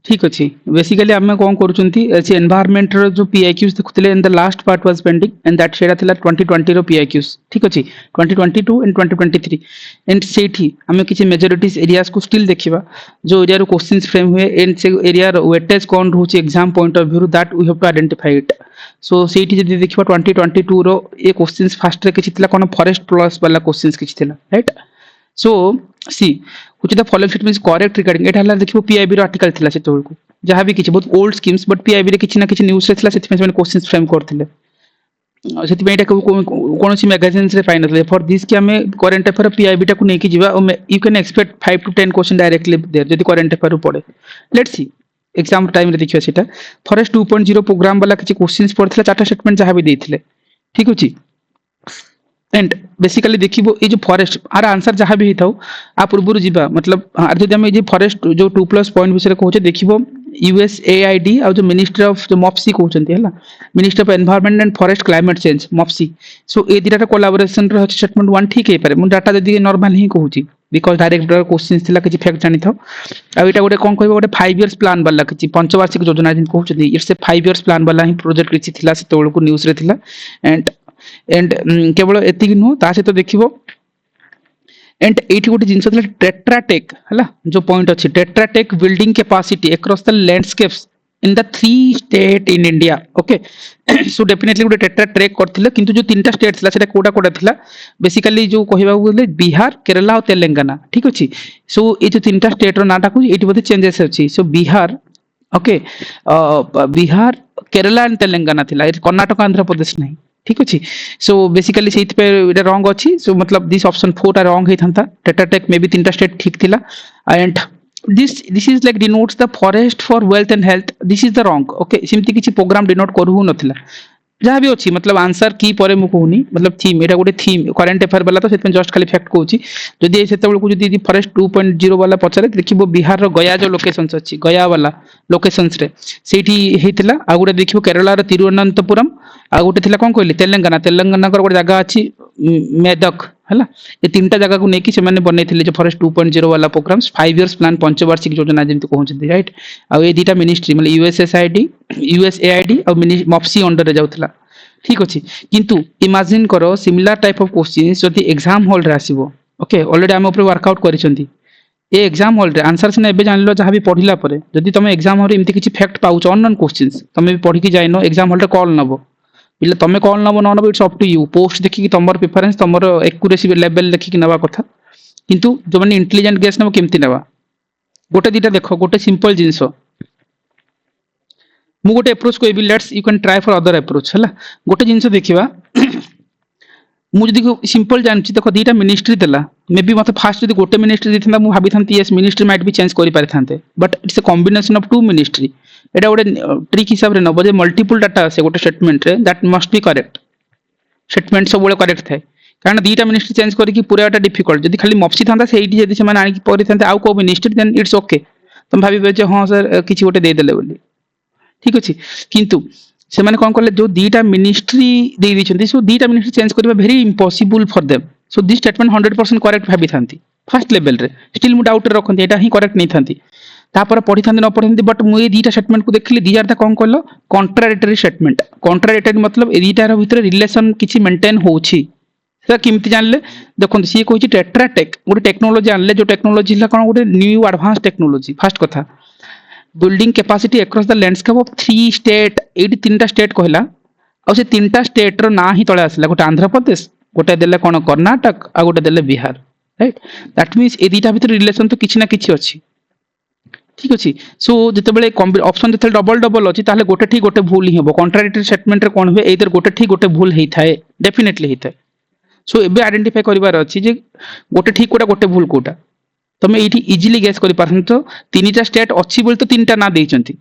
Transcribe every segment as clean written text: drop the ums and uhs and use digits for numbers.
ठीक अच्छे बेसिकली आम कौन कर एनवायरमेंट जो पीआईक्यूज देखुले and the last part was pending and that सेटा थिला 2020 रो पीआईक्यूज ठीक अच्छे 2022 एंड 2023 एंड सेठी आम किसी मेजोरिटीज एरियाज को स्टिल देखा जो एरिया रो क्वेश्चंस फ्रेम हुए एंड से एरिया वेटेज कौन रोचे exam point of view that we have to identify it so सेठी जदी देखिबा 2022 रो ए क्वेश्चंस फास्ट रे किछि थिला कोन फॉरेस्ट प्लस वाला क्वेश्चंस किछि थिला right so see which the following statement is correct regarding it हला देखिबो पीआईबी रो आर्टिकल थिला से तोळकु जहां भी किछि बहुत ओल्ड स्कीम्स बट पीआईबी रे किछि ना किछि न्यूज़ रे थिला सेति में क्वेश्चंस फ्रेम करथिले सेति में एटा कोनोसी मैगजीन्स रे फाइन नथले फॉर दिस कि हमें करंट अफेयर पीआईबी टा को नेकी जिवा you can expect 5 to 10 question directly there जदी करंट अफेयर पड़े लेट्स सी एग्जाम टाइम रे देखियो सेटा फॉरेस्ट 2.0 प्रोग्राम वाला किछि क्वेश्चंस पड़थिला चारटा स्टेटमेंट जहां भी देथिले ठीक अछि एंड बेसिकली देखिबो ए जो फॉरेस्ट आर आंसर जहां भी हिथाउ आ पूर्व जीवा मतलब आर जदि हम ए जे फॉरेस्ट जो 2+ पॉइंट विषय कहूचे देखिबो यूएसएआईडी आ जो मिनिस्ट्री ऑफ जो मॉप्सी कहउचंती हला ministry of environment and forest climate change मॉप्सी सो ए दिटा कोलैबोरेशन रे अछि स्टेटमेंट 1 ठीक हे पारे मु डाटा जदि नॉर्मल ही कहूची बिकॉज़ डायरेक्ट क्वेश्चंस थिला किछि फैक्ट जानि थाउ आ एटा गोटे कोन कहबो गोटे 5 इयर्स प्लान वाला किछि पंचवार्षिक योजना जिन कहउचंती इट्स ए 5 इयर्स प्लान वाला ही प्रोजेक्ट किछि थिला से तोळको न्यूज़ रे थिला एंड केवल एति नुह ता सहित देखिबो एंड एठी गोटे जिंस थिला टेट्राटेक हला जो पॉइंट अछि Tetra Tech building capacity across the landscapes in the 3 state in India okay so definitely गोटे टेट्राटेक करथिले किंतु जो तीनटा स्टेट थिला सेटा कोडा कोडा थिला बेसिकली जो कहिबा बोले बिहार केरला और तेलंगाना ठीक अछि सो ए जो तीनटा स्टेट रो नाटा को एठी बोधे चेंजेस अछि सो बिहार ओके बिहार केरला एंड तेलंगाना थिला कर्नाटक आंध्र प्रदेश नहीं ठीक अच्छे सो बेसिकली से रंग अच्छी सो मतलब दिस ऑप्शन 4 टा रंग होता टेट्राटेक मे बी 3टा स्टेट ठीक थिला and this is like denotes the forest for wealth and health this is the रंग ओके सिमती किछि प्रोग्राम डिनोट करू नथिला जहाँ भी अच्छी मतलब आंसर की परे मु कहूनी मतलब थीम एटा गोटे थीम करंट अफेयर वाला तो सेतन जस्ट खाली फैक्ट कहूची जदि सेतेबेल को जदि फॉरेस्ट 2.0 वाला पचारे देखिबो बिहार रो गया जो लोकेशंस अछि गया वाला लोकेशंस रे सेठी हेतिला आ गोटे देखिबो केरला रो तिरुवनंतपुरम आ गोटे थिला कोन कहली तेलंगाना तेलंगाना को गोटे जगह अछि मेदक हला ए तीनटा जगह को नेकी से माने बनेथिले जो फॉरेस्ट 2.0 वाला प्रोग्राम्स 5 इयर्स प्लान पंचवार्षिक योजना जेंति कहउछथि राइट आ ए दीटा मिनिस्ट्री मतलब यूएसएआईडी और मॉप्सी अंडर रे जाउथला ठीक अछि किंतु इमेजिन करो सिमिलर टाइप ऑफ क्वेश्चंस जदि एग्जाम हॉल रे आसीबो ओके ऑलरेडी हम ऊपर वर्कआउट करिसंती ए एग्जाम हॉल रे आंसर से एबे जानलो जहां भी पढिला परे जदि तमे एग्जाम हॉल रे इमति किछि फैक्ट पाउछ अननोन क्वेश्चंस तमे भी पढि कि जाइनो एग्जाम हॉल रे कॉल नबो बिले तमे कॉल नबो न नबो it's up to you post देखि कि तमर प्रेफरेंस तमर एक्यूरेसी लेवल देखि कि नबा कथा किंतु जो माने इंटेलिजेंट गेस नबो केमति नबा गोटे दीटा देखो गोटे सिंपल जिंसो मु गोटे अप्रोच को let's you can try for other approach हला गोटे जिंस देखिबा मु जदी सिंपल जानछि देखो दीटा मिनिस्ट्री देला मे बी मते फास्ट जदी गोटे मिनिस्ट्री दिथंदा मु भाबी थांती yes ministry might be change करि पारि थांते but it's a combination of two ministry एटा गोटे ट्रिक हिसाब रे नबो जे मल्टीपल डाटा से गोटे स्टेटमेंट रे that must be correct statement सब बेले करेक्ट थाए कारण दीटा मिनिस्ट्री चेंज करी कि पूरा एटा डिफिकल्ट जदी खाली मॉप्सी थांदा सेठी जदी से माने आनी परि थांते आउ को मिनिस्ट्री देन इट्स ओके तुम भाबी जे हां सर किछि गोटे दे देले बोली ठीक अछि किंतु से माने कोन करले जो दीटा मिनिस्ट्री दे दिछंती सो दीटा मिनिस्ट्री चेंज करबा very impossible for them so this statement 100% correct भाबी थांती फर्स्ट लेवल रे स्टिल मु डाउट रे रखंती एटा ही करेक्ट नै थांती तापर पढी थांती न पढी बट मु ए दीटा स्टेटमेंट को देखली दी आर द कोन करलो कॉन्ट्राडिक्टरी स्टेटमेंट कॉन्ट्राडिक्टरी मतलब ए दीटा रो भितर रिलेशन किछि मेंटेन होछि से किमति जानले देखंत सी कहछि टेट्राटेक गोटे टेक्नोलॉजी आनले जो टेक्नोलॉजी ला कोन गोटे न्यू एडवांस टेक्नोलॉजी फर्स्ट कथा building capacity across the landscape of 3 state eighty तीनटा स्टेट कहला आ से तीनटा स्टेट रो ना ही तळे आसला गोटे आंध्र प्रदेश गोटे देले कोन कर्नाटक आ गोटे देले बिहार राइट दैट मींस ए दीटा भितर रिलेशन तो किछि ना किछि अछि ठीक अछि सो जते बेले ऑप्शन जते डबल डबल अछि ताले गोटे ठीक गोटे भूल ही हेबो कॉन्ट्राडिक्टरी स्टेटमेंट रे कोन होय एतर गोटे ठीक गोटे भूल हेई थाए डेफिनेटली हेई थाए सो एबे आइडेंटिफाई करिवार अछि जे गोटे ठीक कोटा गोटे भूल कोटा तमे एठी इजीली गेस करि पारछन तो तीनटा स्टेट अछि बोल तो तीनटा ना देइचंती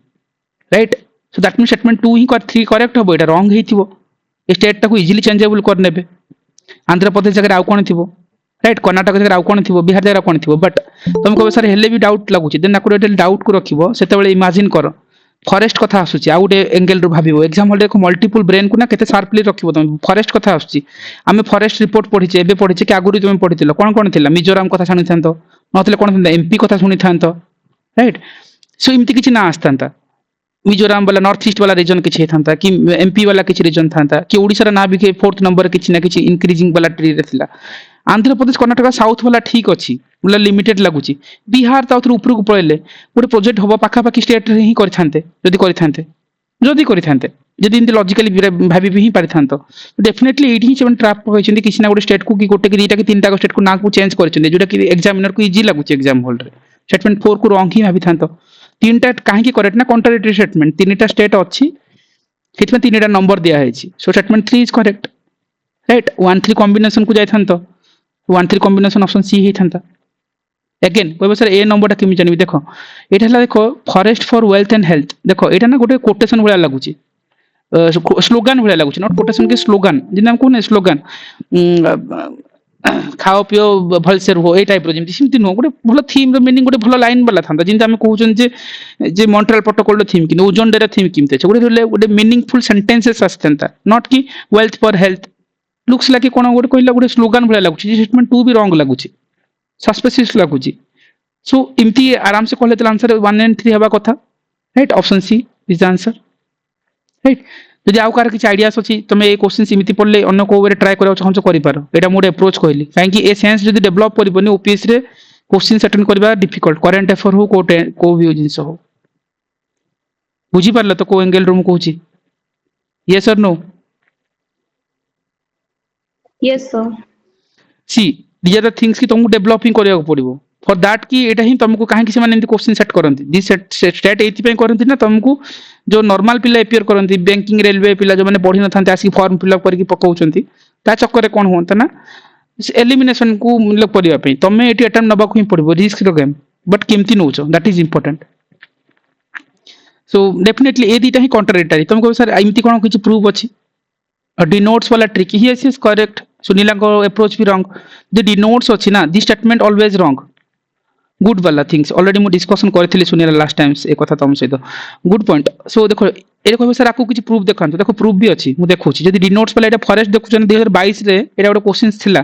right so that mean statement 2 ही 3 करेक्ट होबो एटा रॉन्ग हेइथिबो ए स्टेट टाको इजीली चेंजेबल कर नेबे आंध्र प्रदेश जगह आउ कोन थिबो राइट कर्नाटक जगह आउ कोन थिबो बिहार जगह कोन थिबो बट तुम कहबो सर हेले भी डाउट लागुची देन नाको डाउट को रखिबो सेते बेले इमेजिन करो फॉरेस्ट कथा आसुची आ गोटे एंगल रु भाबिबो एग्जाम हॉल देखो मल्टीपल ब्रेन को ना केते शार्पली रखिबो तुम फॉरेस्ट कथा आसुची आमे फॉरेस्ट रिपोर्ट पढिचे एबे पढिचे कि आगुरी तुम पढितिलो कोन कोन थिला मिजोराम कथा सुनि थांतो नथले कोन थिला एमपी कथा सुनि थांतो राइट सो एमती किसी ना आसता मिजोराम वाला नॉर्थ ईस्ट वाला रीजन किसी था कि एमपी वाला किसी रीजन था कि ओडिशा ना भी फोर्थ नंबर किसी ना किसी इंक्रीजिंग वाला ट्री रे थिला आंध्र प्रदेश कर्णाटक साउथ वाला ठीक अच्छी मतलब लिमिटेड लगुच बिहार तो ऊपर को पड़े गोटे प्रोजेक्ट हम पाखापाखि स्टेट रे ही करते जदि करते जदि इनती लॉजिकली भाभी भी पारि था तो डेफिनेटली ये ही ट्राप होती किसी ना गोटे स्टेट को कि गोटे कि दुईटा कि तीन टा स्टेट को ना को चेंज कर जोटा कि एग्जामिनर को इजी लगुच एग्जाम हॉल रे स्टेटमेंट 4 को रॉन्ग ही भाभी था तो तीन टा कहीं करेक्ट ना कॉन्ट्राडिक्टरी स्टेटमेंट तीन टा स्टेट अच्छी से तीन टा नंबर दिया है so statement 3 is correct right 1 3 combination को जाई तो 1 3 कॉम्बिनेशन ऑप्शन सी ही था अगेन कहबो सर ए नंबरटा केमी जानिबी देखो एटा हला देखो forest for wealth and health देखो एटा ना गोटे कोटेशन भला लागुची स्लोगान भला लागुची नॉट कोटेशन के स्लोगान जिन हम कोने स्लोगान खाओ पियो भल से रहो ए टाइप रो जेमति सिमति नो गोटे भलो थीम रो मीनिंग गोटे भलो लाइन वाला थांता जिनता हम कहउछन जे मॉन्ट्रियल प्रोटोकॉल रो थीम कि ओजोन डे रो थीम किमते छ गोटे मीनिंगफुल सेंटेंसेस आसतंता नॉट कि wealth for health looks like कोन गोटे कहला गोटे स्लोगान भला लागुची स्टेटमेंट 2 भी रॉन्ग लागुची सस्पेसियस लगुची सो इमती आराम से कहले आंसर 1 and 3 हवा कथा right option C is the answer right जदि आउ कार किछ आइडियास अछि तमे ए क्वेश्चन इमती पड़ले अन्य को वे ट्राई करा चाहछ करि पारो एटा मोर अप्रोच कहली काहे ए सेंस जदि डेवलप करबनी ओपीएस रे क्वेश्चन अटेंड करबा डिफिकल्ट करंट अफेयर हो को भी जिंस हो बुझी पारला तो को एंगल रूम कहूची yes or no Yes, sir. See these are the things कि तुमको डेवलपिंग करिया पड़िबो फॉर दैट कि एटा ही तुमको काहे कि से माने क्वेश्चन सेट करंती दिस स्टेट एथि पे करंती ना तुमको जो नॉर्मल पिला अपियर करंती बैंकिंग रेलवे पिला जो माने पढी न थांते आसी फॉर्म फिल अप करके पकाउचंती ता चक्कर रे कोन होंता ना एलिमिनेशन को मतलब परिया पे तमे एटी अटेम्प्ट नबा को ही पड़िबो रिस्क रो गेम बट केमती नोचो that is important so definitely ए दीटा ही कॉन्ट्राडिक्टरी तुमको सर एमती कोन किछ प्रूफ अछि denotes वाला ट्रिक ही इज करेक्ट सुनीला को अप्रोच भी रॉन्ग द denotes अछि ना this statement always wrong good वाला थिंग्स ऑलरेडी मु डिस्कशन करथिली सुनीला लास्ट टाइम्स ए कथा तुम सहित गुड पॉइंट सो देखो ए कहबो सर आपको किछ प्रूफ देखंतु देखो प्रूफ भी अछि मु देखौछि जदि denotes वाला एटा फॉरेस्ट देखुछन 2022 रे एटा गोटे क्वेश्चंस थिला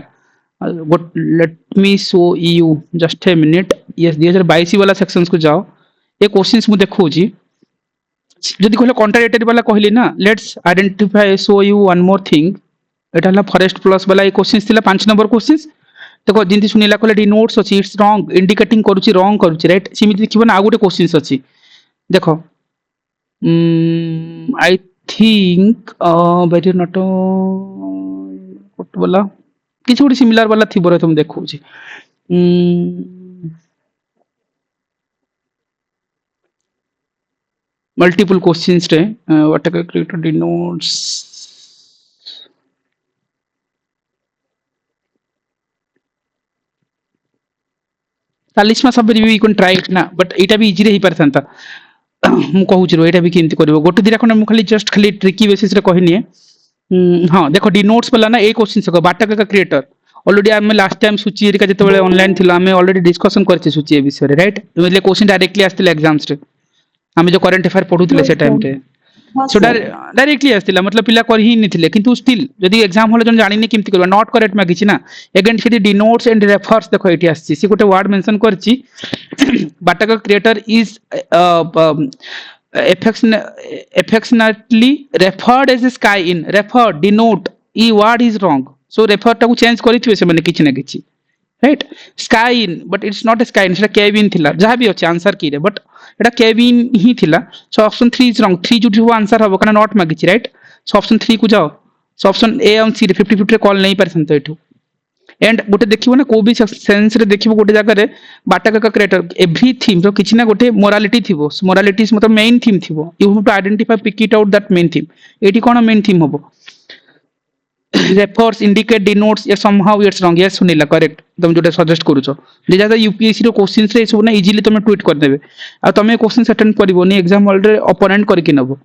let me show you just a minute yes 2022 वाला सेक्शंस को जाओ ए क्वेश्चंस मु देखौछि जदि कहले कॉन्ट्राडिक्टरी वाला कहली ना let's identify show you one more thing एटा हला फॉरेस्ट प्लस वाला ए क्वेश्चंस थिला 5 नंबर क्वेश्चंस देखो जिंती सुनीला कहले डिनोट्स अछि इट्स रॉन्ग इंडिकेटिंग करूची रॉन्ग करूची राइट सिमिति देखिबो ना आ गोटे क्वेश्चंस अछि देखो आई थिंक वेरी नॉट वाला किछ गोटे सिमिलर वाला थिबो रे तुम देखौची multiple questions रे what a creator denotes चालीसमा सब भी कोन ट्राई ना बट एटा भी इजी रे ही परथंता मु कहूची रो एटा भी केमती करबो गोटे दिरा खने मु खाली जस्ट खाली ट्रिकी बेसिस रे कहनी हां देखो डिनोट्स वाला ना ए क्वेश्चन सको बाटक का क्रिएटर ऑलरेडी हम लास्ट टाइम सूची एरिका जते बेले ऑनलाइन थिला हमें ऑलरेडी डिस्कशन करछि सूची ए विषय रे राइट मतलब क्वेश्चन डायरेक्टली आस्थिला एग्जाम्स रे हमें जो करंट अफेयर पढुतले से टाइम रे सो डायरेक्टली आस्थिला मतलब पिला कर ही निथिले किंतु स्टिल जदी एग्जाम होले जन जानिने केमती करबा नॉट करेक्ट मागिछि ना अगेन से डिनोट्स एंड रेफर्स देखो एटी आछि से गोटे वर्ड मेंशन करछि बाटक creator is affectionately referred as a sky in refer denote e word is wrong so refer टा को चेंज करिथिबे से माने किछि ना किछि right sky in but it's not A sky in सेटा केबिन थिला जहा भी अछि आंसर की रे बट एटा केबिन ही थिला सो ऑप्शन 3 इज रॉन्ग 3 जुटी हो आंसर हबो कना नॉट मागिछि राइट सो ऑप्शन 3 को जाओ सो ऑप्शन ए और सी रे 50-50 रे कॉल नहीं परसेंट एठू एंड गोटे देखिबो ना को भी सेंस रे देखिबो गोटे जगह रे बाटक का क्रिएटर एवरी थीम रो किछि ना गोटे मोरालिटी थिबो मोरालिटीज मतलब मेन थीम थिबो you have to identify pick it out that main theme एटी कोन मेन थीम हबो refers indicate denotes या somehow it's wrong yes सुनीला करेक्ट तुम जोटे सजेस्ट करूछो जेजा यूपीएससी रो क्वेश्चंस रे सब ना इजीली तुम ट्वीट कर देबे आ तुम क्वेश्चन अटेंड करबोनी एग्जाम हॉल रे ओपोनेंट करके नबो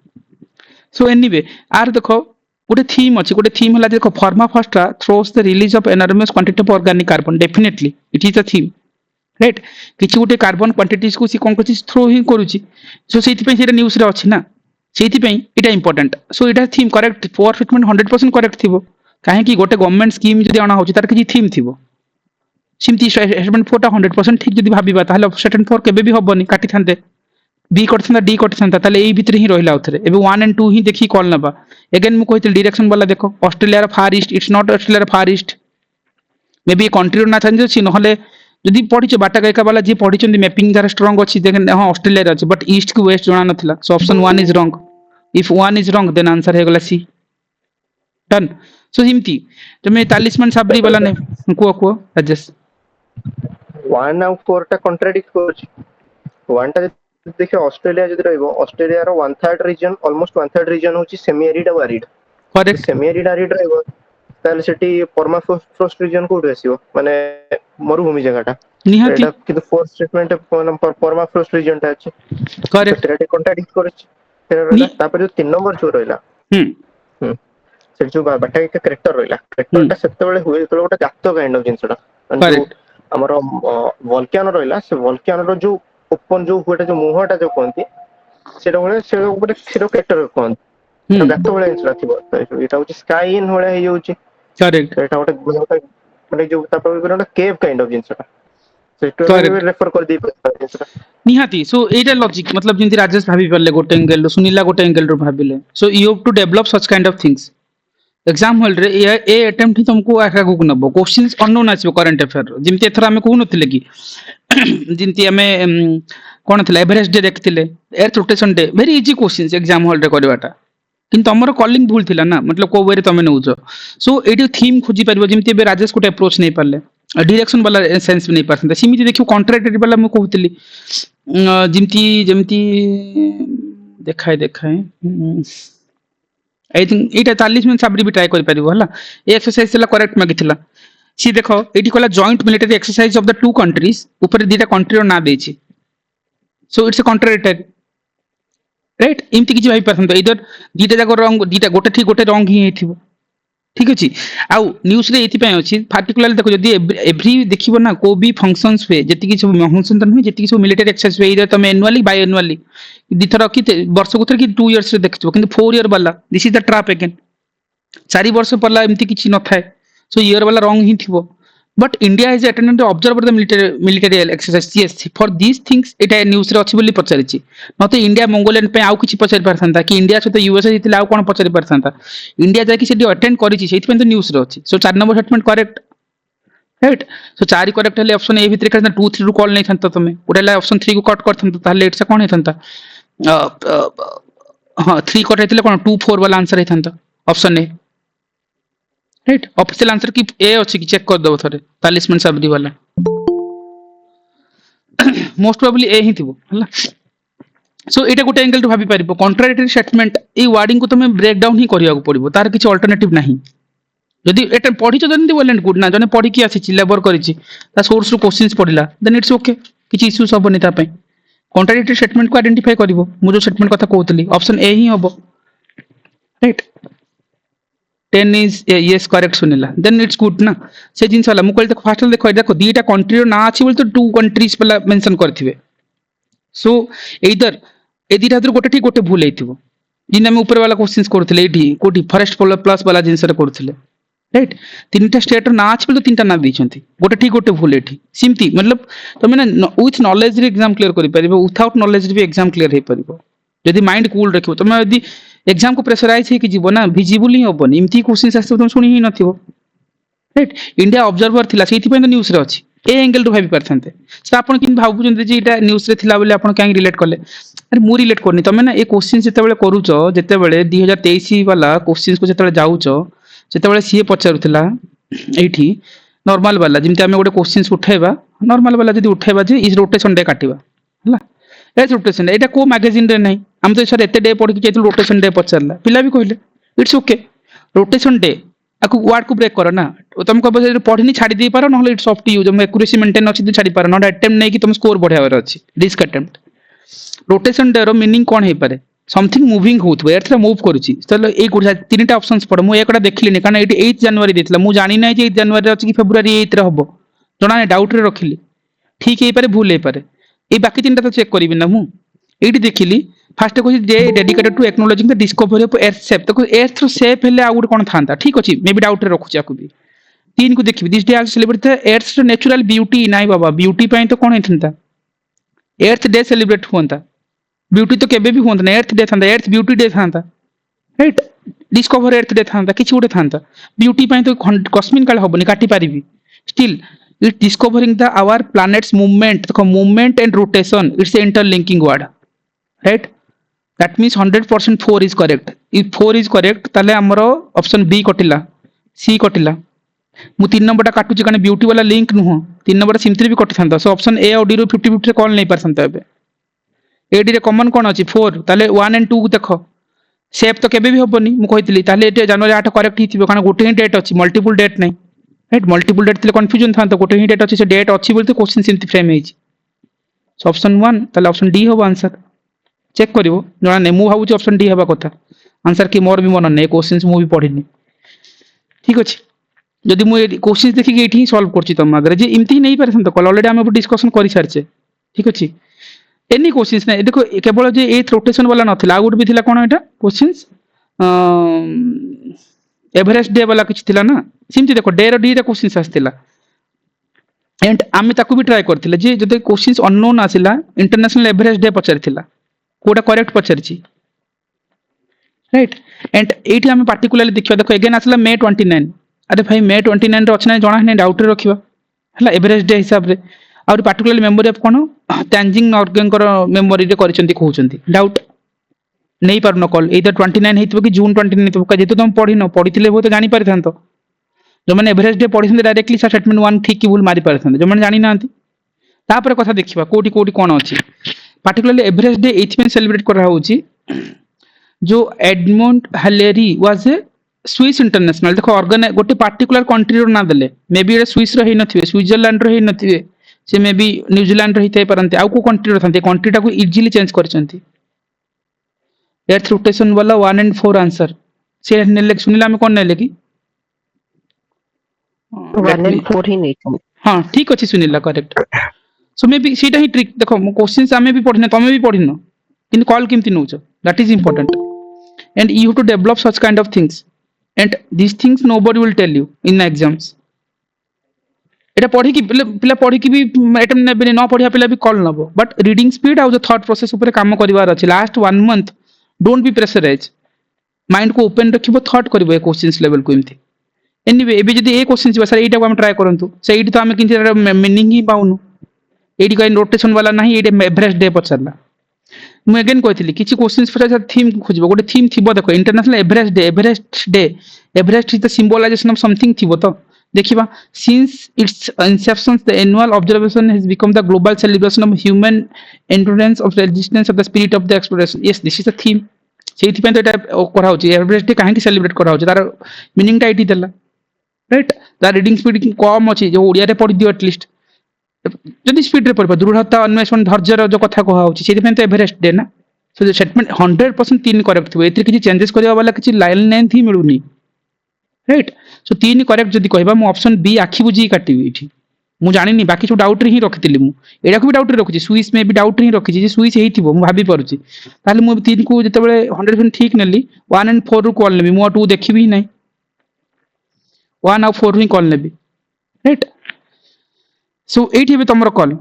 सो एनीवे आर देखो गोटे थीम अछि गोटे थीम हला देखो permafrost throws the release of enormous quantity of organic carbon definitely it is a theme right किछि गोटे कार्बन क्वांटिटीज को सी कोन को थ्रो ही करूची सो सेति पे सेटा न्यूज़ रे अछि ना सेति पे इटा इंपोर्टेंट सो इटा theme correct for fitment 100% correct थिबो काहे कि गोटे गवर्नमेंट स्कीम जदी आना होची तार किछि थीम थिबो सिमती स्टेटमेंट 4 टा 100% ठीक जदी भाबीबा ताहले स्टेटमेंट 4 केबे भी हबनी काटी थांते बी करथांता डी करथांता ताले एई भितर ही रहिला उथरे एबे 1 एंड 2 ही देखि कॉल नबा अगेन मु कहितल डायरेक्शन वाला देखो ऑस्ट्रेलिया रा फार ईस्ट इट्स नॉट ऑस्ट्रेलिया रा फार ईस्ट मे बी कंट्री ना थांजे छि नहले जदि पढिछ बाटा गायका वाला जे पढिछन मैपिंग जरा स्ट्रांग अछि देखेन हां ऑस्ट्रेलिया रा अछि बट ईस्ट की वेस्ट जणा नथिला so option 1 is wrong if 1 is wrong then answer हे गला सी डन सो हिमती तमे तालिस्मान साबरी वाला ने को राजेश 1 और 4 टा कॉन्ट्राडिक्ट करछि 1 टा देखिए ऑस्ट्रेलिया जदि रहइबो ऑस्ट्रेलिया रो 1/3 रीजन ऑलमोस्ट 1/3 रीजन होछि सेमी एरिड और arid correct semi arid arid रहइबो ताले सेठी परमाफ्रोस्ट रीजन कोड आसीबो माने मरुभूमि जगहटा निहाती एटा किंतु फोर्थ स्टेटमेंट परमाफ्रोस्ट रीजन टा अछि करेक्ट सेटा कॉन्ट्राडिक्ट करछि फेर रहला तापर जो 3 नंबर जो रहला से जो बाटा एक करेक्टर रहला करेक्टरटा सेते बेले हुए तो गोटा गातो काइंड ऑफ जिंसटा करेक्ट हमर वोल्केनो रहला से वोल्केनो रो जो ओपन जो हुएटा जो मुहटा जो कोंती सेटा बेले से ऊपर सेटा करेक्टर कोंती तो गातो बेले जिंसटा थिबो तो एटा होची स्काई इन होले हे होची करेक्ट एटा गोटे माने जो तापर गोटा केव काइंड ऑफ जिंसटा सेटो रेफर कर दी जिंसटा निहाती सो एटा लॉजिक मतलब जिंति राजेश भाबी परले गोटे एंगल रो सुनीला गोटे एंगल रो भाबिले so you have to develop such kind of things exam hall रे ए अटेम्प्ट ही तुमको आखा को नबो क्वेश्चंस अननोन आछबो करंट अफेयर जिंति एथरा हमें कहू नथिले कि जिंति हमें कोन थिला एवरेस्ट डे देखथिले earth rotation day very easy questions exam hall रे करबाटा किंतु हमर कॉलिंग भूल थिला ना मतलब को वे रे तमे नउजो सो एडी थीम खोजी परबो जिंति बे राजेश कोटे अप्रोच नै परले डायरेक्शन वाला सेंस नहीं पारते सिमिति देखियो कॉन्ट्रैक्टर वाला मैं कहूतली जिमती जिमती देखाए I think Etah 40 minute Sabri भी ट्राई कर परिबो हला ए एक्सरसाइज ला करेक्ट मागिथिला सी देखो एटी कोला joint military exercise of the two countries ऊपर दीटा कंट्री रो ना देछि so it's a contractor right इमति किछि भाई परसंत इधर दीटा जाको रंग दीटा गोटे ठीक गोटे रंग ही हेथिबो ठीक अछि आउ न्यूज रे एति पय अछि पार्टिकुलरली देखो जदी एवरी देखिबो ना को भी फंक्शंस पे जति कि सब फंक्शन त नहीं जति कि सब मिलिटरी एक्सरसाइज पे इधर तमे एनुअली बाय एनुअली दिथर कि वर्ष को थर कि 2 इयर्स रे देखिबो किंतु 4 इयर वाला this is the trap again 4 वर्ष परला एमति किछि न थाए सो ईयर वाला रॉन्ग ही थिबो but India is attendant observer the military exercise सीएस फॉर दीस थिंग्स एटा न्यूज रे अछि बोली पचारिछि नते इंडिया मंगोलियन पे आउ किछि पचारि परथांता कि इंडिया सहित यूएसए जितले आउ कोन पचारि परथांता इंडिया जाय कि सेठी अटेंड करिछि सेठी पे तो न्यूज रे अछि सो 4 number statement correct right so 4 correct हले ऑप्शन ए भितर करता 2 3 रू कॉल नै थांता तमे उडेला ऑप्शन 3 को कट करथांता ताले एटसा कोन हेथांता हां 3 कट हेतले कोन 2 4 वाला आंसर हेथांता option A right official answer key A अछि कि चेक कर दबो थरे 40 मिनट साबरी वाला मोस्ट प्रोबेबली ए ही थिबो हला सो एटा गोटे एंगल टू भाबी परिबो कॉन्ट्राडिक्टरी स्टेटमेंट ए वर्डिंग को तमे ब्रेक डाउन ही करिया को पड़िबो तार किछि अल्टरनेटिव नाही जदि एटा पढिछ जदि वेल एंड गुड ना जने पढि कि आछि लेबर करिछि ता सोर्स रो क्वेश्चंस पढिला देन इट्स ओके किछि इश्यूज हबो नि ता पय कॉन्ट्राडिक्टरी स्टेटमेंट को आइडेंटिफाई करिवो मु जो स्टेटमेंट कथा कहउतली ऑप्शन ए ही हबो राइट 10 is yes correct सुनिला then it's good ना से जिंस वाला मु कहले देखो फास्ट देखो दीटा कंट्री रो ना अछि बोल तो टू कंट्रीज वाला मेंशन करथिबे सो एदर ए दीटा हतर गोटे ठीक गोटे भूल हेतिबो जिन हम ऊपर वाला क्वेश्चंस करथिले एठी कोठी फॉरेस्ट प्लस वाला जिंस रे करथिले राइट तीनटा स्टेट रो ना अछि बोल तो तीनटा ना दैछंती गोटे ठीक गोटे भूल एठी सिम्ति मतलब तमे ना विथ नॉलेज रे एग्जाम क्लियर करि परिबो विथआउट नॉलेज रे भी एग्जाम क्लियर हे परिबो यदि माइंड कूल रखिबो तमे यदि एग्जाम को प्रेशराइज है कि जीवो ना विजिबल ही होबनी इमती क्वेश्चन आसे तुम सुनी ही नथिबो राइट इंडिया ऑब्जर्वर थिला सेति पे न्यूज रे अछि ए एंगल रो भाबी परथांते से आपण किन भाबु जंदे जे एटा न्यूज रे थिला बोले आपण काई रिलेट करले अरे मु रिलेट करनी तमे ना ए क्वेश्चन जते बेले करूचो जते बेले 2023 वाला क्वेश्चंस को जते बेले जाउचो जते बेले सीए पचारुथिला एठी नॉर्मल वाला जिमते हमें गोटे क्वेश्चंस उठेबा नॉर्मल वाला जदी उठेबा जे इज रोटेशन डे काटिबा हला एज रोटेशन एटा को मैगजीन रे नै हम तो सर एते डे पढि के रोटेशन डे पचारला पिला भी कहले इट्स ओके रोटेशन डे आकु वर्ड को ब्रेक करो ना तुम को पढ़िनी छाड़ी दे पारो नहले इट्स ऑफ टू यू जम एक्यूरेसी मेंटेन अछि तो छाड़ी पारो नॉट अटेम्प्ट नै कि तुम स्कोर बढ़ावर अछि रिस्क अटेम्प्ट रोटेशन डे रो मीनिंग कोन हे पारे समथिंग मूविंग होथबो एथरा मूव करूची चलो ए गुडा तीनटा ऑप्शंस पड़ मु एकटा देखलिनी कारण एटी 8 जनवरी देथिला मु जानि नै जे 8 जनवरी अछि कि फेब्रुआरी 8 रे हबो जणा नै डाउट रे रखिली ठीक हे पारे भूल हे पारे ए बाकी तीनटा तो चेक करबी ना मु एटी देखिली फास्ट को जे dedicated to acknowledging the discovery of earth shape तो एर्थ शेप हेले आउट कोन थांता ठीक अछि मे बी डाउट रे रखुची आकु भी तीन को देखिबी this day also celebrate the earth natural beauty नाइ बाबा ब्यूटी पई तो कोन हेथंता एर्थ डे सेलिब्रेट होंता ब्यूटी तो केबे भी होंता एर्थ डे था एर्थ ब्यूटी डे था राइट डिस्कवर एर्थ डे था किसी गोटे था ब्यूटी तो कस्मिन काल हेनी काटी पारि still it discovering the our planets movement देखो movement and rotation it's interlinking word right that means 100% 4 is correct if 4 is correct ताले हमर ऑप्शन बी कटिला सी कटिला मु 3 नंबर काटुची कारण ब्यूटी वाला लिंक नुह 3 नंबर सिमथि भी कटि थांता सो ऑप्शन ए और डी रो 50-50 रे कॉल नहीं पार संता एबे ए डी रे कॉमन कोन अछि 4 ताले 1 एंड 2 देखो सेफ तो केबे भी होबनी मु कहितली ताले एटे जनवरी 8 करेक्ट हिथिबो कारण गोटे ही डेट अछि मल्टीपल डेट नहीं राइट मल्टीपल डेट थिले कंफ्यूजन थांता गोटे ही डेट अछि से डेट अछि बोलते क्वेश्चन सिमथि फ्रेम हेछि सो ऑप्शन 1 ताले ऑप्शन डी होबो आंसर चेक करिवो जणा नै मु भाबुची ऑप्शन डी हेबा कथा आंसर की मोर भी मन नै क्वेश्चंस मु भी पढिनी ठीक अछि जदि मु क्वेश्चंस देखि के एठी सॉल्व करछि तम आगरे जे इमति नहीं पारे संत कल ऑलरेडी हम डिस्कशन करि सारछे ठीक अछि एनी क्वेश्चंस नै देखो केवल जे एथ रोटेशन वाला नथिला आउट भी थिला कोन एटा क्वेश्चंस एवरेस्ट डे वाला किछ थिला ना सिमति देखो डे रो डी रे क्वेश्चंस आस्थिला एंड आमे ताकू भी ट्राई करथिले जे जदि क्वेश्चंस अननोन आसिला इंटरनेशनल एवरेस्ट डे पचारथिला कोडा करेक्ट पचारछि राइट एंड एठी आमे पार्टिकुलरली देखियो देखो अगेन आसला मे 29 अरे भाई मे 29 रे अछि जणा नै डाउट रे रखिबा हला एवरेस्ट डे हिसाब रे और पार्टिकुलरली मेमोरी ऑफ कोन तेंजिंग नॉर्गेंकर मेमोरी रे करिसंती कहउचंती डाउट नहीं पारनो कॉल इधर 29 हेतिबो कि जून 29 हेतिबो का जेतु तुम पढिनो पढिथिले हो तो जानि पारिथांतो जो माने एवरेस्ट डे पढिसंती डायरेक्टली सा स्टेटमेंट 1 ठीक की भूल मारि पारिथांतो जो माने जानि नांती तापर कथा देखिबा कोठी कोठी कोन अछि पार्टिकुलरली एवरेस्ट डे एथमें सेलिब्रेट करा होची जो Edmund Hillary was a Swiss international देखो ऑर्गन गोटे पार्टिकुलर कंट्री रो ना देले मे बी ए स्विस रो हे नथिबे स्विट्जरलैंड रो हे नथिबे से मे बी न्यूजीलैंड रो हिते परंते आउ को कंट्री रो थांते कंट्री टा को इजीली चेंज करचंती एर्थ रोटेशन वाला 1 एंड 4 आंसर से नेले सुनिला में कोन नेले की 1 and 4 ही नहीं हां ठीक अछि सुनिला करेक्ट सो मे बी सीटा ही ट्रिक देखो क्वेश्चंस आमे भी पढिना तमे भी पढिनो इन कॉल केमति नउछ that is important and you have to develop such kind of things and these things nobody will tell you in exams एटा पढी की पिला पढी की भी अटेम्प्ट नेबे न पढिया पिला भी कॉल नबो बट रीडिंग स्पीड आउ द थॉट प्रोसेस ऊपर काम करिवार अछि last 1 month don't be pressurise mind को ओपन रखिबो थॉट करिवो ए क्वेश्चंस लेवल को इमति एनीवे एबे जदी ए क्वेश्चन छिबा सर एटा को हम ट्राई करंतु से एटी तो हम किंति मीनिंग ही पाउनु एटी काइन रोटेशन वाला नाही एटी एवरेस्ट डे पछरला मु अगेन कहथिली किछि क्वेश्चंस पछा थीम खोजबो गोटे थीम थिबो देखो international Everest is the symbolization of something थिबो तो देखिबा since its inception the annual observation has become the global celebration of human endurance of resistance of the spirit of the exploration yes this is the theme सेहि पे तो एटा करा होची Everest day काहे celebrate करा होची तार मीनिंग टा एटी देला राइट द रीडिंग स्पीड कम अछि जो ओडिया रे पढि दियो एटलीस्ट जदि स्पीड रे पढबा दृढ़ता अन्वेषण धैर्य जो कथा कहा होची सेहि पे तो एवरेस्ट डे ना सो द स्टेटमेंट 100% 3 करेक्ट थिबो एति किछि चेंजेस करिया वाला किछि लाइन लाइन थी मिलुनी राइट सो 3 करेक्ट जदि कहबा मु ऑप्शन बी आखि बुझी काटिबी इठी मु जानिनी बाकी जो डाउट रे ही रखितिली मु एडा को भी डाउट रे रखुची स्विस में भी डाउट रे ही रखिची जे स्विस हेई थिबो मु भाबी परुची ताले मु 3 को जतेबेले 100% ठीक नेली 1 एंड 4 रू कॉल नेबी मु 2 देखिबी नै 1 और 4 रू कॉल नेबी राइट सो एठी बे तमरो कॉल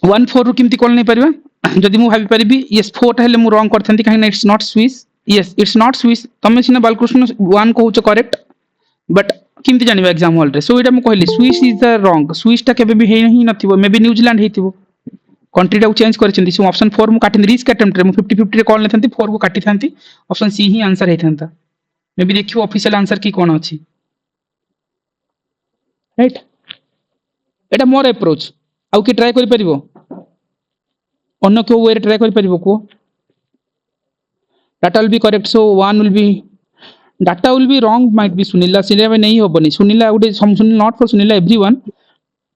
1 4 रू किमती कॉल नै परिबा जदि मु भाबी परिबी यस 4 ता हेले मु रॉन्ग करथंती काहे it's not Swiss yes it's not Swiss तमे सिना बालकृष्ण 1 कहउछ करेक्ट बट किमती जानिबा एग्जाम हॉल रे सो एटा मु कहली Swiss is the wrong Swiss टा केबे भी हे नहीं नथिबो मे बी न्यूजीलैंड हेतिबो कंट्री टा चेंज करचंती सो ऑप्शन 4 मु काटिन रिस्क अटेम्प्ट रे मु 50 50 रे कॉल नेथंती 4 को काटी थांती ऑप्शन सी ही आंसर हेथंता मे बी देखियो ऑफिशियल आंसर की कोन अछि राइट एटा मोर अप्रोच आउ की ट्राई करि परिबो अन्य को वे ट्राई करि परिबो को data will be correct so 1 will be data will be wrong might be सुनिला सिने में नहीं होबनी सुनिला गुटे सुनिला नॉट फॉर सुनिला एवरीवन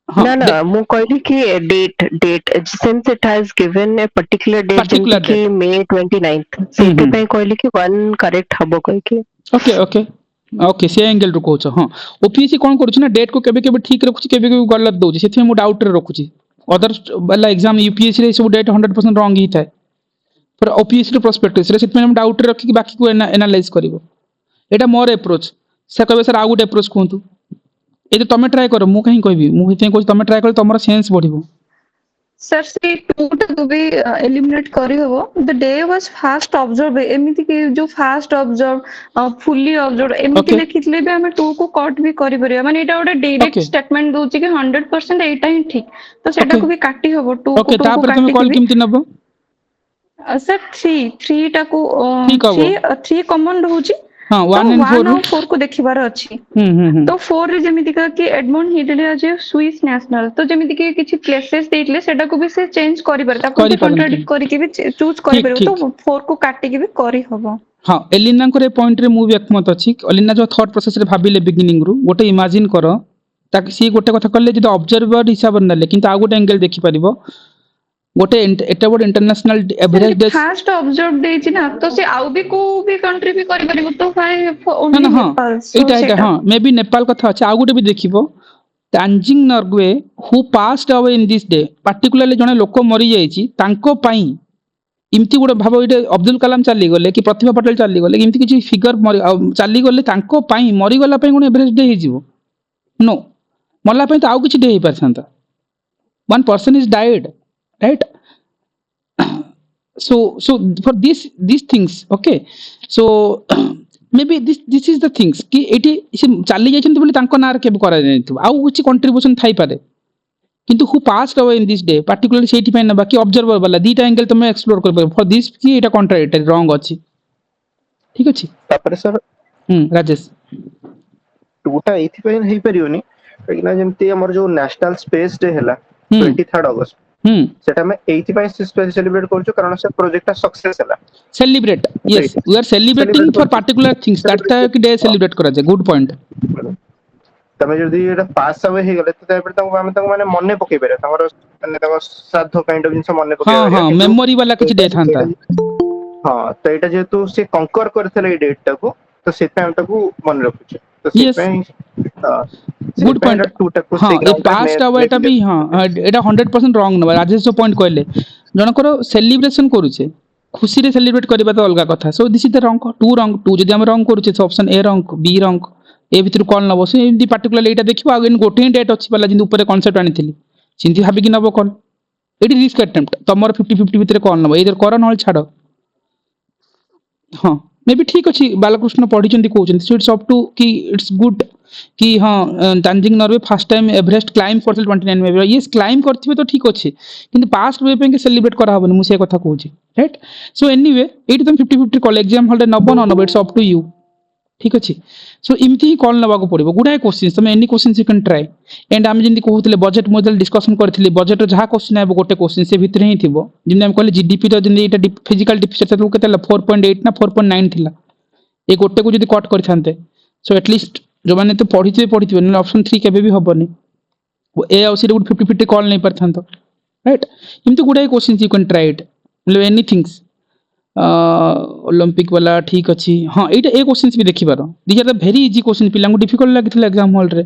ना ना मु कहली कि date since it has given a particular date कि मे 29th सेति पे कहली कि 1 करेक्ट हबो कह के ओके ओके ओके से एंगल रो कहछ हां ओपीएससी कोन करू ना डेट को केबे केबे ठीक रखुची केबे केबे गलत दोची सेति मु डाउट रे रखुची अदर वाला एग्जाम यूपीएससी रे सब डेट 100% रॉन्ग ही थाए पर ओपीएससी रो पर्सपेक्टिव रे सेति में डाउट रे रखी बाकी को एनालाइज करिवो एटा मोर अप्रोच से कहबे सर आउ गुटे अप्रोच कोंतु ए जे तमे ट्राई करो मु कहीं कहबी मु हेते कोच तमे ट्राई कर तमरा सेंस बढ़िबो सर से टू टाକୁ ବି ଏଲିମିନେଟ୍ କରିହବ the day was first observe ଏମିତି କି ଯୋଉ ଫାଷ୍ଟ ଅବଜର୍ଭ ଫୁଲି ଅବଜର୍ଭ ଏମିତି Okay. ଲେଖିଥିଲେ ବି ଆମେ ଟୁ କୁ କଟ୍ ବି କରିପାରିବା ମାନେ ଏଇଟା ଗୋଟେ ଡାଇରେକ୍ଟ Okay. ଷ୍ଟେଟମେଣ୍ଟ ଦଉଛି କି 100% ଏଇଟା ହିଁ ଠିକ ତ Okay. ସେଟାକୁ ବି କାଟି ହବ ଟୁ ଓକେ, କୁ ତାପରେ ତମେ କାଟିକି କଲ୍ ବି କେମିତି ନବ? सर थ्री टाକୁ ଠିକ ହବ। थ्री कमन रहुची ହଁ, तो 1 and 4 1 ରୁ ଆଉ 4 को देखिबार अछि ହୁଁ तो 4 रे जेमिति का कि एडमंड हिटले जे स्विस नेशनल तो जेमिति कि किछि प्लेसेस देइतले सेटा को भी से चेंज करि पारे ताको भी କରିପାରନ୍ତି। कॉन्ट्राडिक्ट करि के भी चूज करि ଠିକ पारे ଠିକ। तो 4 को काटि के भी करि हबो ହଁ, ଏଲିନାଙ୍କର ଏ ପଏଣ୍ଟରେ ମୁଁ ବି ଏକମତ ଅଛି। ଏଲିନା ଯୋଉ ଥଟ୍ ପ୍ରୋସେସରେ ଭାବିଲେ ବିଗିନିଂରୁ ଗୋଟେ ଇମାଜିନ୍ କର, ତାକୁ ସିଏ ଗୋଟେ କଥା କହିଲେ ଯଦି ଅବଜର୍ଭର ହିସାବରେ ନେଲେ କିନ୍ତୁ ଆଉ ଗୋଟେ ଆଙ୍ଗେଲ ଦେଖିପାରିବ ଗୋଟେ ଏଟା ଗୋଟେ ଇଣ୍ଟରନ୍ୟାସନାଲ सर ଏଭରେଜ ये ଡେସ୍। फास्ट ऑब्जर्व देछि ना तो से आउ भी को भी कंट्री भी करि पारिबो तो फाइ ନା ओनली ନା ହଁ नेपाल सो ଏଇଟା सेटा ହଁ ମେ ବି ନେପାଳ କଥା ଅଛି। ଆଉ ଗୋଟେ ବି ଦେଖିବ Tenzing Norgay who passed away in this day, particularly ଜଣେ ଲୋକ ମରିଯାଇଛି ତାଙ୍କ ପାଇଁ ଏମିତି ଗୋଟେ ଭାବ, ଏଇଟା ଅବଦୁଲ କାଲାମ ଚାଲିଗଲେ କି ପ୍ରତିଭା ପଟେଲ ଚାଲିଗଲେ ଏମିତି କିଛି ଫିଗର ଚାଲିଗଲେ ତାଙ୍କ ପାଇଁ ମରିଗଲା ପାଇଁ କଣ ଏଭରେଜ ଡେ ହେଇଯିବ? नो, ମଲା ପାଇଁ ତ ଆଉ କିଛି ଡେ ହେଇପାରିଥାନ୍ତା। One person is died, right? so for these things, okay, so maybe this is the things कि एटी से चाली जाइछन्ति बोली तांको नार केबे करा जाइथिबो आउ किछि कंट्रीब्यूशन थाई पारे किंतु who passed away in this day particularly सेठी ପାଇଁ नबा कि ऑब्जर्वर वाला दीटा एंगल तमे एक्सप्लोर कर पाबो फॉर दिस कि एटा कॉन्ट्राडिक्टरी रॉन्ग अछि। ठीक अछि। तापर सर राजेश टूटा एथि पे नहीं परियोनी काइना जेमती हमर जो नेशनल स्पेस डे हैला 23rd अगस्त सेटा में एथि पे सेलिब्रेट करछु कारण से प्रोजेक्ट सक्सेस हैला celebrate, yes we are celebrating for particular things that कि डे सेलिब्रेट करा जाय। Good point. तमे जदी एटा पास अवे हे गले त तापर तंग हम तंग माने मन्ने पके बेरे तंगर माने तंग साधो काइंड ऑफ जिंस मन्ने पके हाँ बेरे हाँ मेमोरी वाला किछि डे थांता। हां तो एटा जेतु से कंकर करथले ए डेट टाको तो सेटा हम ताको मन रखुचे तो Yes. सेटा गुड पॉइंट। हाँ ये पास्ट आवर एटा भी हाँ एटा 100% रॉन्ग न राजेश जो पॉइंट कहले जनकर सेलिब्रेशन करूचे खुशी रे सेलिब्रेट करबा तो अलगा कथा। So this is the wrong two जदी हम रॉन्ग करूचे so option A wrong B wrong ए भितर कॉल नबो से एमदी पर्टिकुलरली एटा देखिबो आ गोटे ही डेट अछि वाला जिंद ऊपर कांसेप्ट आनिथिली सिंधी भाबी कि नबो कॉल एटी रिस्क अटेम्प्ट तमर 50-50 भितर कॉल नबो इधर कर न छाड़। हाँ मे भी ठीक अच्छी बालकृष्ण पढ़ी कहते सो इट्स अप टू कि इट्स गुड कि हाँ Tenzing Norgay first time Everest climb करथिल 29 में ये क्लाइम करथिबे तो ठीक अच्छे किंतु पास्ट वे पे सेलिब्रेट करा हबनी मु से कथा कहूची राइट। सो एनीवे एटी तुम 50-50 कॉल एग्जाम हॉल रे नबो न नबो इट्स अप टू यू। ठीक अच्छे। सो इमती ही कॉल नवाको पड़िबो गुडाए क्वेश्चंस तुम any questions you can try and आम जेंति कहउतले बजेट मॉडल डिस्कशन करथिली बजेट जहा क्वेश्चन आबो गोटे क्वेश्चन से भितर ही थिबो जेंति हम कहले जीडीपी रो जेंति एटा फिजिकल डिफिसिट तो केतला 4.8 ना 4.9 थिला ए गोटे को जदी कट करथानते सो एटलीस्ट जो माने तो पढ़िथिबे न ऑप्शन 3 केबे भी हबनी ए आउ सी गुड 50-50 कॉल नहीं परथानतो राइट। इमती गुडाए questions you can try it मतलब एनीथिंग्स ओलंपिक वाला ठीक अच्छी। हाँ ये ए क्वेश्चंस भी देखि पारो these are the very easy question पिला को डिफिकल्ट लागिथिला एग्जाम हॉल रे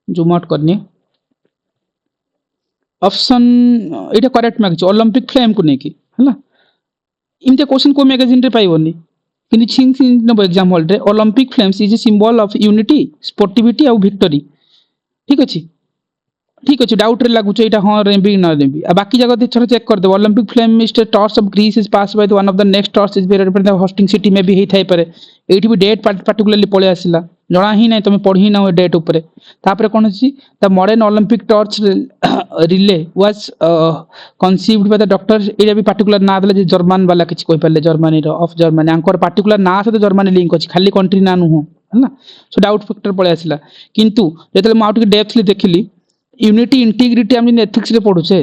जूम आउट करनी ऑप्शन एटा करेक्ट मागछ ओलंपिक फ्लेम को नेकी हला इमते क्वेश्चन को मैगजीन रे पाइबोनी किंतु छिंग नो एग्जाम हॉल रे Olympic flames is a symbol of unity sportivity और विक्टरी। ठीक अछि ठीक अच्छे डाउट रे लागुचे एटा हां रे भी न देबी आ बाकी जगह थोड़ा चेक कर दे Olympic flame mister torch of Greece is pass by the one of the next torch is very the hosting city में भी हेई थाई पारे एठी भी डेट पार्टिकुलरली पळे आसिला जणा ही नै तमे पढी ना डेट ऊपर तापर कोन अछि the modern Olympic torch relay was conceived by the doctor एटा भी पार्टिकुलर ना दले जे जर्मन वाला किछ कोइ परले जर्मनी रो ऑफ जर्मनी अंकर पार्टिकुलर ना से जर्मनी लिंक अछि खाली कंट्री ना नु हला सो डाउट फैक्टर पळे आसिला किंतु जेतले म आउट के डेप्थली देखिली यूनिटी इंटीग्रिटी हम एथिक्स रे पढुचे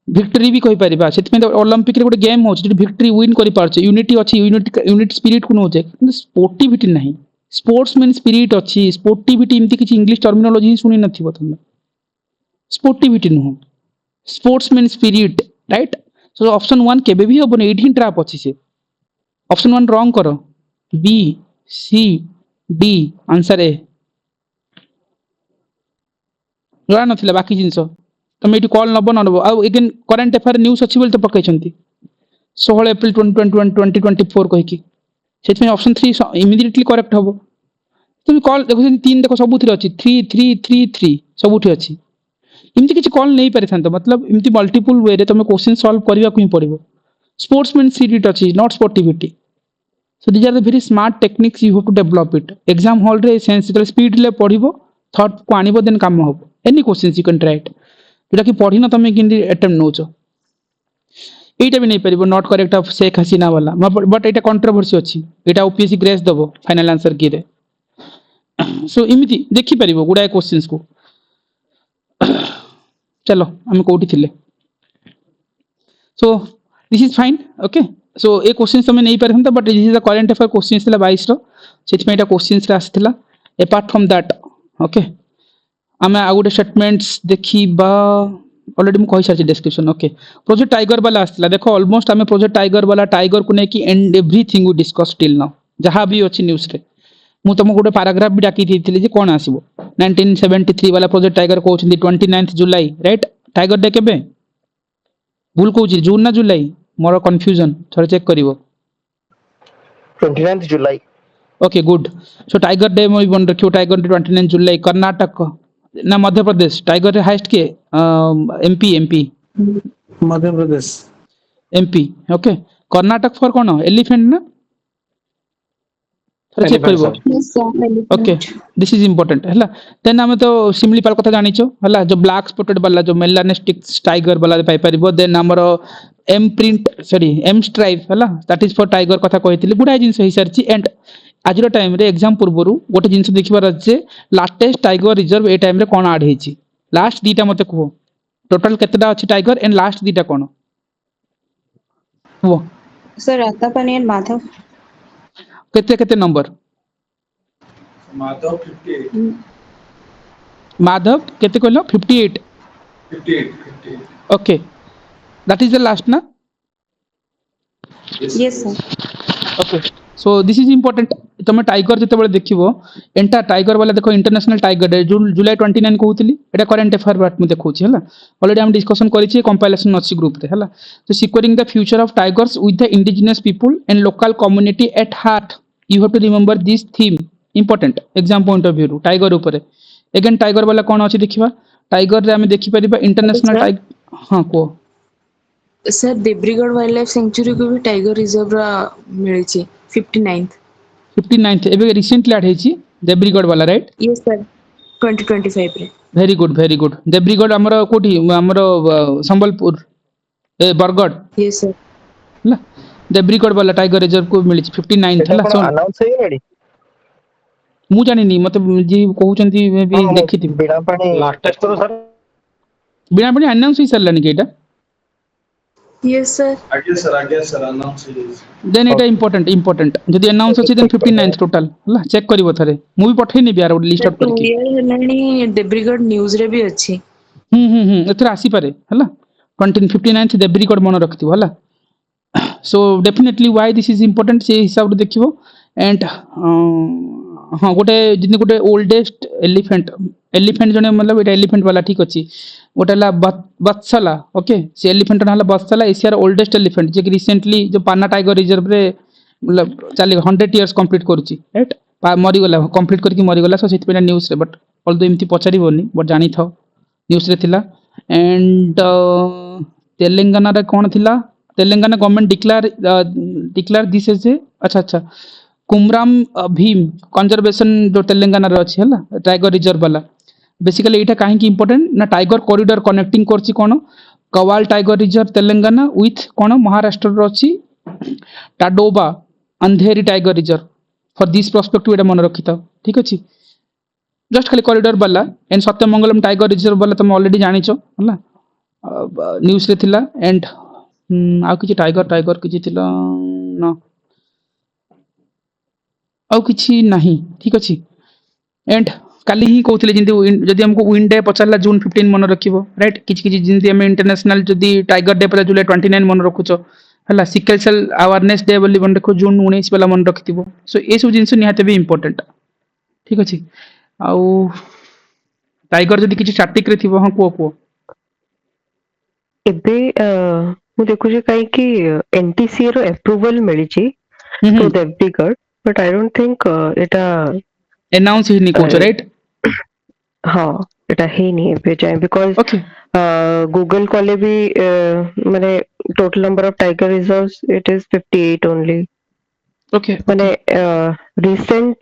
विक्टरी भी कहि परिबा सेतमे ओलंपिक रे गोटे गेम होछ जे विक्टरी विन करि पारछे यूनिटी अछि यूनिट स्पिरिट को नोचे किंतु स्पोर्टिविटी नहीं स्पोर्ट्समैन स्पिरिट अछि स्पोर्टिविटी इमति किछ इंग्लिश टर्मिनोलॉजी सुनि नथिबो तुम स्पोर्टिविटी नु sportsman spirit right. So option 1 केबे भी होबो नै एठी ट्रैप अछि से ऑप्शन 1 रॉन्ग करो B C D answer A जरा नथिला बाकी जिंस तुम एटी कॉल नबो न नबो आ अगेन करंट अफेयर न्यूज़ अछि बोल तो पकैछंती 16 अप्रैल 2024 कहि कि सेति ऑप्शन 3 इमीडिएटली करेक्ट हबो तुम कॉल देखो 3 देखो सबुथि अछि 3 3 3 3 सबुथि अछि इमती किसी कॉल नहीं पारि थांतो मतलब इमती मल्टीपल वे रे तुम क्वेश्चन सॉल्व करबा को ही पड़िबो स्पोर्ट्समैन सीरीट अछि not sportivity so these are the very smart techniques you have to develop it exam hall रे सेंसिबल स्पीड ले पढ़िबो थॉट को आनिबो देन काम हो any questions you can try it जोटा कि पढ़ी न तुम कि अटेम्प्ट नोचो एटा भी नहीं पारिबो not correct of Sheikh Hasina वाला बट एटा कंट्रोवर्सी अछि एटा ओपीएससी ग्रेस दबो फाइनल आंसर की रे सो इमिति देखि पारिबो गुडा क्वेश्चंस को चलो हम कोठी थिले so this is fine okay so ए क्वेश्चन तुम नहीं पारथंता but this is the current affair question थिला 22 रो सेति में एटा क्वेश्चंस रे आस्थिला अपार्ट फ्रॉम दैट ओके आमे आ गुटे स्टेटमेंट्स देखिबा ऑलरेडी मु कहि सारछि डिस्क्रिप्शन ओके प्रोजेक्ट टाइगर वाला आस्थिला देखो ऑलमोस्ट आमे प्रोजेक्ट टाइगर वाला टाइगर को ने कि and everything we discuss till now जहां भी अछि न्यूज़ रे मु तुमको गोटे पैराग्राफ भी डाकी थी जे कोन आसीबो 1973 वाला प्रोजेक्ट टाइगर कहउछन्ती 29th जुलाई राइट टाइगर डे केबे भूल कहउछि जून ना जुलाई मोर कंफ्यूजन थोड़ा चेक करिवो 29th जुलाई okay good so tiger day मोई बन रखियो टाइगर डे 29 जुलाई कर्नाटक ना मध्य प्रदेश टाइगर रे हाईएस्ट के MP Madhya Pradesh MP okay Karnataka for कोन एलिफेंट ना थोड़ा चेक Elephant, करिवो Yes, sir. Okay this is important हैला देन हम तो सिमिलीपाल कथा जानिछो हैला जो ब्लैक स्पॉटेड वाला जो मेलानिस्टिक टाइगर वाला पाई परिबो देन हमरो M print sorry M stripe हैला दैट इज फॉर टाइगर कथा कहितली गुडा जिंस होई सरची एंड आजिरो टाइम रे एग्जाम पूर्वरु गोटे जिंस देखिबार जे लाटेस्ट टाइगर रिजर्व ए टाइम रे कोन ऐड हेची लास्ट दीटा मते कहो टोटल केतेटा अछि टाइगर एंड लास्ट दीटा कोन वो सर रातापानी एंड माधव केते केते नंबर माधव 58 माधव केते कहलो 58 okay that is the last ना yes sir okay so this is important तुम टाइगर जते बेले देखिबो एंटा टाइगर वाला देखो इंटरनेशनल टाइगर डे जुलाई 29 कहउतली एटा करंट अफेयर बात मु देखौछि हला ऑलरेडी हम डिस्कशन करिछि कंपाइलेशन अछि ग्रुप रे हला तो securing the future of tigers with the indigenous people and local community at heart you have to remember this theme important exam point of view tiger ऊपर अगेन टाइगर वाला कोन अछि देखिबा tiger रे हम देखि परिबा इंटरनेशनल टाइगर हां को sir देब्रीगढ़ wild life sanctuary को भी टाइगर रिजर्व मिली 59th एबे रिसेंटली ऐड हेछि देब्रीगढ़ वाला राइट यस सर 2025 रे वेरी गुड देब्रीगढ़ हमरो कोठी हमरो संबलपुर ए बरगढ़ यस सर हला देब्रीगढ़ वाला टाइगर रिजर्व को मिली 59th हला सो अनाउंस है रेडी मु जानि नी मते जी कहउचंती मे भी देखिथि बिना पानी लास्ट टेस्ट करो सर बिना पानी अनाउंस ही सरलानी केटा यस सर आगे सर अनाउंस देन एटा इंपोर्टेंट जदी अनाउंस अछि देन 59th टोटल हला चेक करिवो थरे मु भी पठै नि बियार लिस्ट आउट करके ये हलानी देब्रीगढ़ न्यूज़ रे भी अछि एथरा आसी पारे हला 59th देब्रीगढ़ मन रखथिबो हला so definitely why this is important से हिसाब रे देखिबो एंड हाँ गोटे जिन गोटे ओल्डेस्ट एलिफेंट जने मतलब एटा एलिफेंट वाला ठीक अछि गोटे ला बत्सला ओके से एलिफेंट नाला बत्सला एशिया ओल्डेस्ट एलिफेंट जे रिसेंटली जो पाना टाइगर रिजर्व रे मतलब चली 100 इयर्स कंप्लीट करूची राइट मरी गला कंप्लीट करके मरी गला सो सेति पे न्यूज़ रे बट ऑल्दो एमती पचारिबोनी बट जानि थाओ न्यूज़ रे थिला एंड तेलंगाना रे कोन थिला Telangana government declare this as a अच्छा कुमराम भीम कंजर्वेशन जो तेलंगाना रे अछि हला टाइगर रिजर्व वाला बेसिकली एटा काहे की इंपोर्टेंट ना टाइगर कॉरिडोर कनेक्टिंग करछि कोन Kawal tiger reserve Telangana with कोन महाराष्ट्र रो अछि Tadoba Andhari tiger reserve for this perspective एटा मन रखिता ठीक अछि जस्ट खाली कॉरिडोर वाला एंड सत्यमंगलम टाइगर रिजर्व वाला तुम ऑलरेडी जानिछो हला न्यूज़ रे थिला एंड आ किछि टाइगर किछि थिला ना आउ किछि नाही ठीक अछि एंड काली ही कहउतले जिंदी जदी हमको विन डे पचारला जून 15 मन रखिबो राइट किछि किछि जिंदी हम इंटरनेशनल जदी टाइगर डे पर जुलाई 29 मन रखुचो हला सिकल सेल अवेयरनेस डे बोली मन रखो जून 19 वाला मन रखितिबो सो ए सब जिंस निहाते भी इंपोर्टेंट ठीक अछि आउ टाइगर जदी किछि स्टैटिक रे थिबो हां को एबे मु देखु जे काई कि एनटीसी रो अप्रूवल मिली छि to Debrigarh but I don't think एटा अनाउंस ही नहीं कोच राइट हाँ এটা ହେଇନି ଏବେ ଯାଏ ବିକଜ ଓକେ ଗୁଗଲ କଲେ ବି ମାନେ total number of tiger reserves it is 58 only okay ମାନେ recent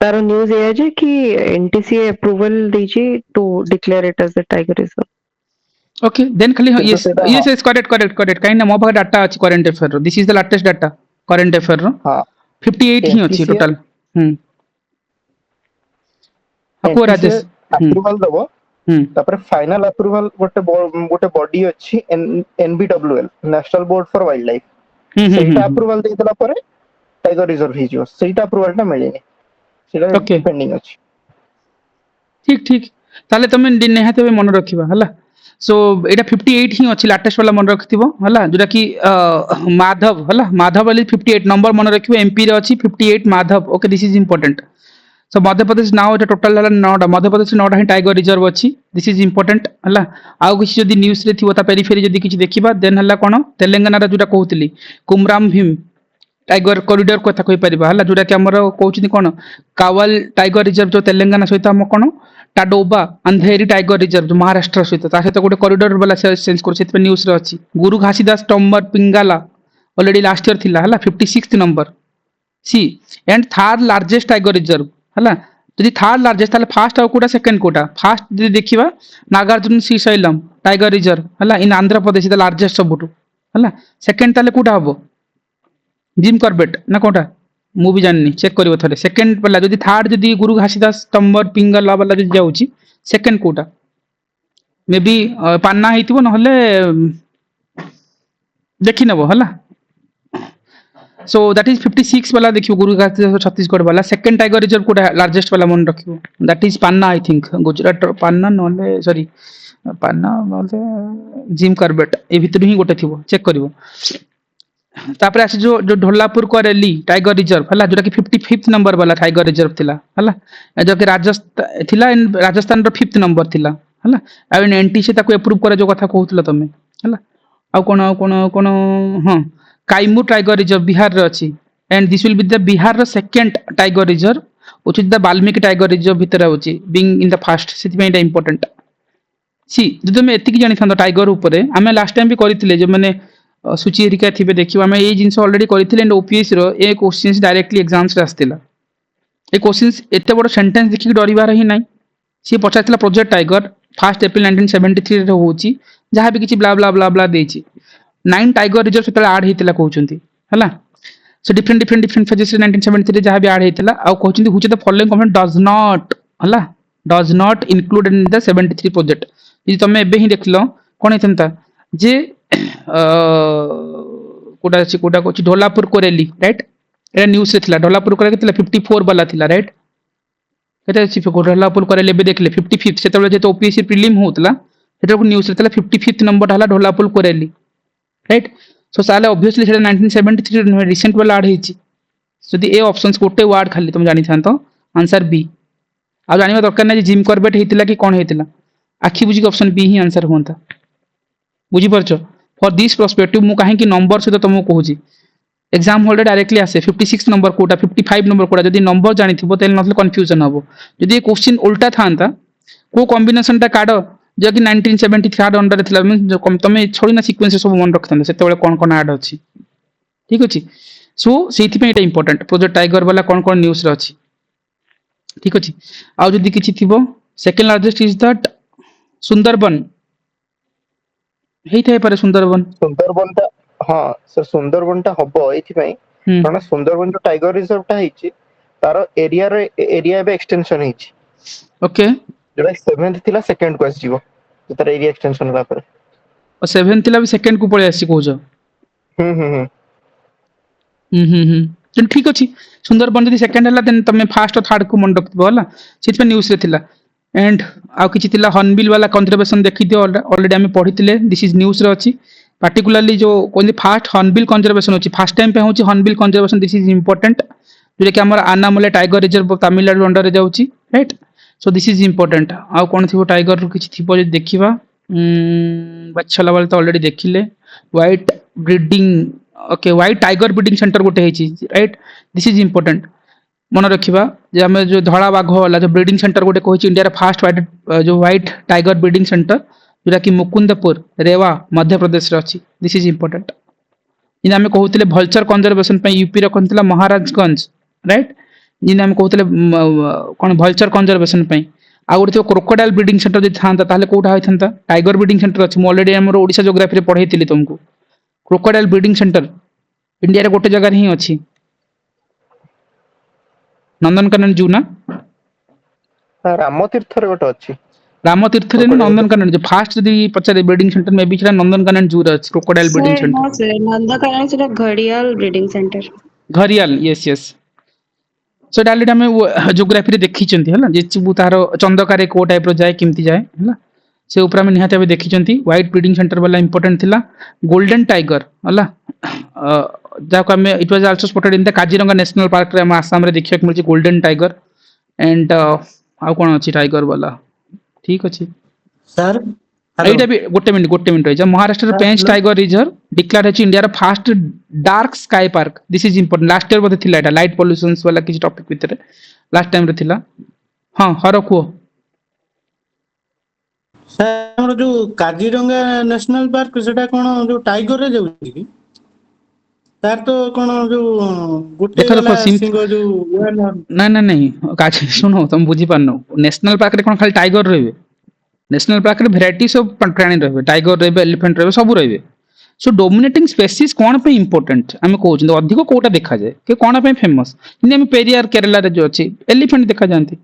तार न्यूज ये जे कि एनटीसीए अप्रूवल दीजिए to declare it as a tiger reserve okay then खाली କିନ୍ତୁ यस ସେଇଟା यस यस करेक्ट काइन ना मो पाखे डाटा अछि करंट अफेयर रो this is the latest data current affair रो ହଁ 58 ही अछि NTCA टोटल को राजेश अप्रूवल दबो हम्म तापर फाइनल अप्रूवल गोटे बॉडी अछि NBWL national board for wildlife ସେଇଟା अप्रूवल ଦେଇଦେଲା ପରେ टाइगर रिजर्व ହେଇଯିବ ସେଇଟା अप्रूवल ଟା मिलेनी ସେଇଟା ओके पेंडिंग ଅଛି ठीक ठीक ताले तमे निहाते मन रखिबा हला सो एटा 58 ही अछि लेटेस्ट वाला मन रखथिबो हला जोटा कि माधव हला माधव वाली 58 नंबर मन रखिबो एमपी रे अछि 58 Madhav okay this is important so Madhya Pradesh now Etah total हला 9टा मध्य प्रदेश 9टा ही टाइगर रिजर्व अछि दिस इज इंपोर्टेंट हला आउ किछि जदी न्यूज़ रे थिबो ता पेरिफेरी जदी किछि देखिबा देन हला कोन तेलंगाना रा जोटा कहउतली कुमराम भीम टाइगर कॉरिडोर कथा कहि परिबा हला जोटा कि हमर कहउछनी कोन कावल टाइगर रिजर्व जो तेलंगाना सहित हम कोन टाडोबा अंधेरी टाइगर रिजर्व जो महाराष्ट्र सहित ता सहित गोटे कॉरिडोर वाला सेंस कर सेत न्यूज़ रे अछि Guru Ghasidas Tamor Pingla already last year थिला हला 56th नंबर सी and third largest tiger reserve हला जदि थर्ड लार्जेस्ट ताले फर्स्ट और कोटा सेकंड कोटा फर्स्ट जदि देखिबा नागार्जुन श्रीशैलम टाइगर रिजर्व हला इन आंध्र प्रदेश द लार्जेस्ट सबुटु हला सेकंड ताले कोटा हबो जिम करबेट ना कोटा मु भी जाननी चेक करिवो थरे सेकंड वाला जदि थर्ड जदि गुरु घासीदास टम्बर पिंगाला वाला जदि जाउची सेकंड कोटा मे बी पान्ना हेतिबो नहले देखि नबो हला सो दैट इज 56 वाला देखियो गुरु घासीदास छत्तीसगढ़ वाला सेकंड टाइगर रिजर्व कोटा लार्जेस्ट वाला मन रखियो that is Panna I think Gujarat Panna नहले सॉरी पान्ना नहले जिम करबेट ए भितर ही गोटे थिबो चेक करिवो तापर आसी जो जो ढोलापुर को रैली टाइगर रिजर्व हला जोटा कि 55th नंबर वाला टाइगर रिजर्व थिला हला जो कि राजस्थान थिला इन राजस्थान रो 5th नंबर थिला हला आ इन एनटीसी ताको अप्रूव करे जो कथा कहउतला तमे हला आ कोन हां काइमू टाइगर रिजर्व बिहार रे अछि and this will be the Bihar रो second tiger reserve which is the Valmiki tiger reserve भितर होची बीइंग इन द फर्स्ट सेति में इट इंपोर्टेंट सी जदि तुम एतिकी जानि थांदो टाइगर ऊपर आमे लास्ट टाइम भी करिथिले जे माने सूची हेरिका थिबे देखिबा आमे ए जिंस ऑलरेडी करिथिले एंड ओपीएस रो ए क्वेश्चंस डायरेक्टली एग्जाम्स रे आस्तिला ए क्वेश्चंस एते बड़ सेंटेंस देखि डरिबार ही नाही सी पचाथिला प्रोजेक्ट टाइगर 1 अप्रैल 1973 रे होची जहां भी किछि ब्ला ब्ला ब्ला ब्ला देछि 9 टाइगर रिजर्व सेतला ऐड हेतिला कहउचंती हला सो डिफरेंट फेजेस 1973 जहां भी ऐड हेतिला आ कहउचंती which the following component does not include in the 73 project यदि तमे एबे ही देखलो कोन हेतंता जे कोडा अछि कोडा कोछि ढोलापुर को रैली राइट ए न्यूज़ रे थिला ढोलापुर को थिला 54 वाला थिला राइट केते अछि ढोलापुर को रैली एबे देखले 55th सेतबे जे तो ओपीएससी प्रीलिम होतला सेटा को न्यूज़ रे थिला 55th नंबर हला ढोलापुर को रैली राइट सो साले ऑब्वियसली सेटा 1973 रिसेंट वाला ऐड हेछि जदि ए ऑप्शंस गोटे वर्ड खाली तुम जानि थांतो आंसर बी आ जानिबा दरकार नै जे जिम करबेट हेतिला कि कोन हेतिला आखि बुझी ऑप्शन बी ही आंसर होंता बुझी परछो फॉर दिस पर्सपेक्टिव मु काहे कि नंबर से तो तुमको कहूची एग्जाम हॉल डायरेक्टली आसे 56 नंबर कोटा 55 नंबर कोटा जदि नंबर जानि थिबो तेल नथले कंफ्यूजन हबो जदि क्वेश्चन उल्टा थांता को कॉम्बिनेशन टा काडो जे कि 1973 अंडर रे थिला तमे छोड़ी ना सीक्वेंस सब मन रखथन सेते बेले कोन ऐड अछि ठीक अछि सो सेति पे एटा इंपोर्टेंट प्रोजेक्ट टाइगर वाला कोन न्यूज़ रे अछि ठीक अछि आ जदि किछि थिबो second largest is that Sundarban हेइथाय पारे सुंदरबन हाँ सर सुंदरबन टा हबो एथि पई कारण सुंदरबन जो टाइगर रिजर्व टा हिची तारो एरिया एबे एक्सटेंशन हिची ओके जोटा 7th थिला सेकंड को आसीबो तार एरिया एक्सटेंशन होला पर और 7th थिला भी सेकंड को पळे आसी कहजो जन ठीक अछि सुंदरबन जदी सेकंड हला देन तमे फर्स्ट और थर्ड को मन रखबो हला सिट पे न्यूज़ रे थिला एंड आ किछि थिला हॉर्नबिल वाला कंजर्वेशन देखि दियो ऑलरेडी हम पढितिले दिस इज न्यूज़ रे अछि पार्टिकुलरली जो कोन फर्स्ट हॉर्नबिल कंजर्वेशन अछि फर्स्ट टाइम पे होछि hornbill conservation this is important जो कि हमर आनामले टाइगर रिजर्व तमिलनाडु अंडर रे जाउछि right so this is important आ कोन थिबो टाइगर रो किछि थिबो जे देखिबा बच्छला वाला तो ऑलरेडी देखिले white breeding okay white tiger breeding centre गोटे हेछि राइट दिस इज इंपोर्टेंट मन रखिबा जे आमे जो धड़ा बाघ वाला जो ब्रीडिंग सेंटर गोटे कहछि इंडिया रे fast white tiger breeding centre जोटा कि मुकुंदपुर रेवा मध्य प्रदेश रे अछि दिस इज इंपोर्टेंट जिन आमे कहउतले भल्चर कंजर्वेशन पे यूपी रे कोनतला महाराजगंज राइट जिन आमे कहउतले कोन भल्चर कंजर्वेशन पे आ गोटे जो क्रोकोडाइल ब्रीडिंग सेंटर जे थांता ताले कोठा होइथांता टाइगर ब्रीडिंग सेंटर अछि म ऑलरेडी हमर ओडिशा ज्योग्राफी रे पढैतिली तुमको क्रोकोडाइल ब्रीडिंग सेंटर इंडिया रे गोटे जगह रे ही अछि नंदनकानन जू ना राम तीर्थ रे गोटे अछि राम तीर्थ रे नंदनकानन जो फास्ट जदी पचारे ब्रीडिंग सेंटर में भी छला नंदनकानन जू रे अछि crocodile breeding sir no centre sir Nandankanan सेटा घड़ियाल breeding centre gharial yes yes so direct हमें ज्योग्राफी रे देखि चंती हला जे चिबु तार चंदकारे को टाइप रो जाय केमती जाय हला से ऊपर में निहाते हमें देखि चंती व्हाइट ब्रीडिंग सेंटर वाला इंपोर्टेंट थिला गोल्डन टाइगर हला जाको हमें it was also spotted in the Kaziranga national park रे हम आसाम रे देखिया मिलची गोल्डन टाइगर एंड आ कोन अछि टाइगर वाला ठीक अछि सर एटा भी गोटे मिनिट रही महाराष्ट्र रे पेंच टाइगर रिजर्व डिक्लेयर अछि इंडिया रे fast dark sky park this is important last year बोथे थिला एटा लाइट पोल्यूशंस वाला किछ टॉपिक भितरे लास्ट टाइम रे थिला हां हरो को सर हमर जो काजीरंगा नेशनल पार्क सेटा कोन जो टाइगर रे जाउछि कि तार तो कोन जो गुटे देखो वाला सिम सिंह जो ना ना नहीं काची सुनो तुम बुझी पानो नेशनल पार्क रे कोन खाली टाइगर रहबे नेशनल पार्क रे वैरायटीज ऑफ प्राणी रहबे टाइगर रहबे एलिफेंट रहबे सब रहबे सो डोमिनेटिंग स्पेसीज कोन पे इंपोर्टेंट हम कहउछ अधिक कोटा देखा जाए के कोन पे फेमस इन हम पेरियार केरला रे जो अछि एलिफेंट देखा जानती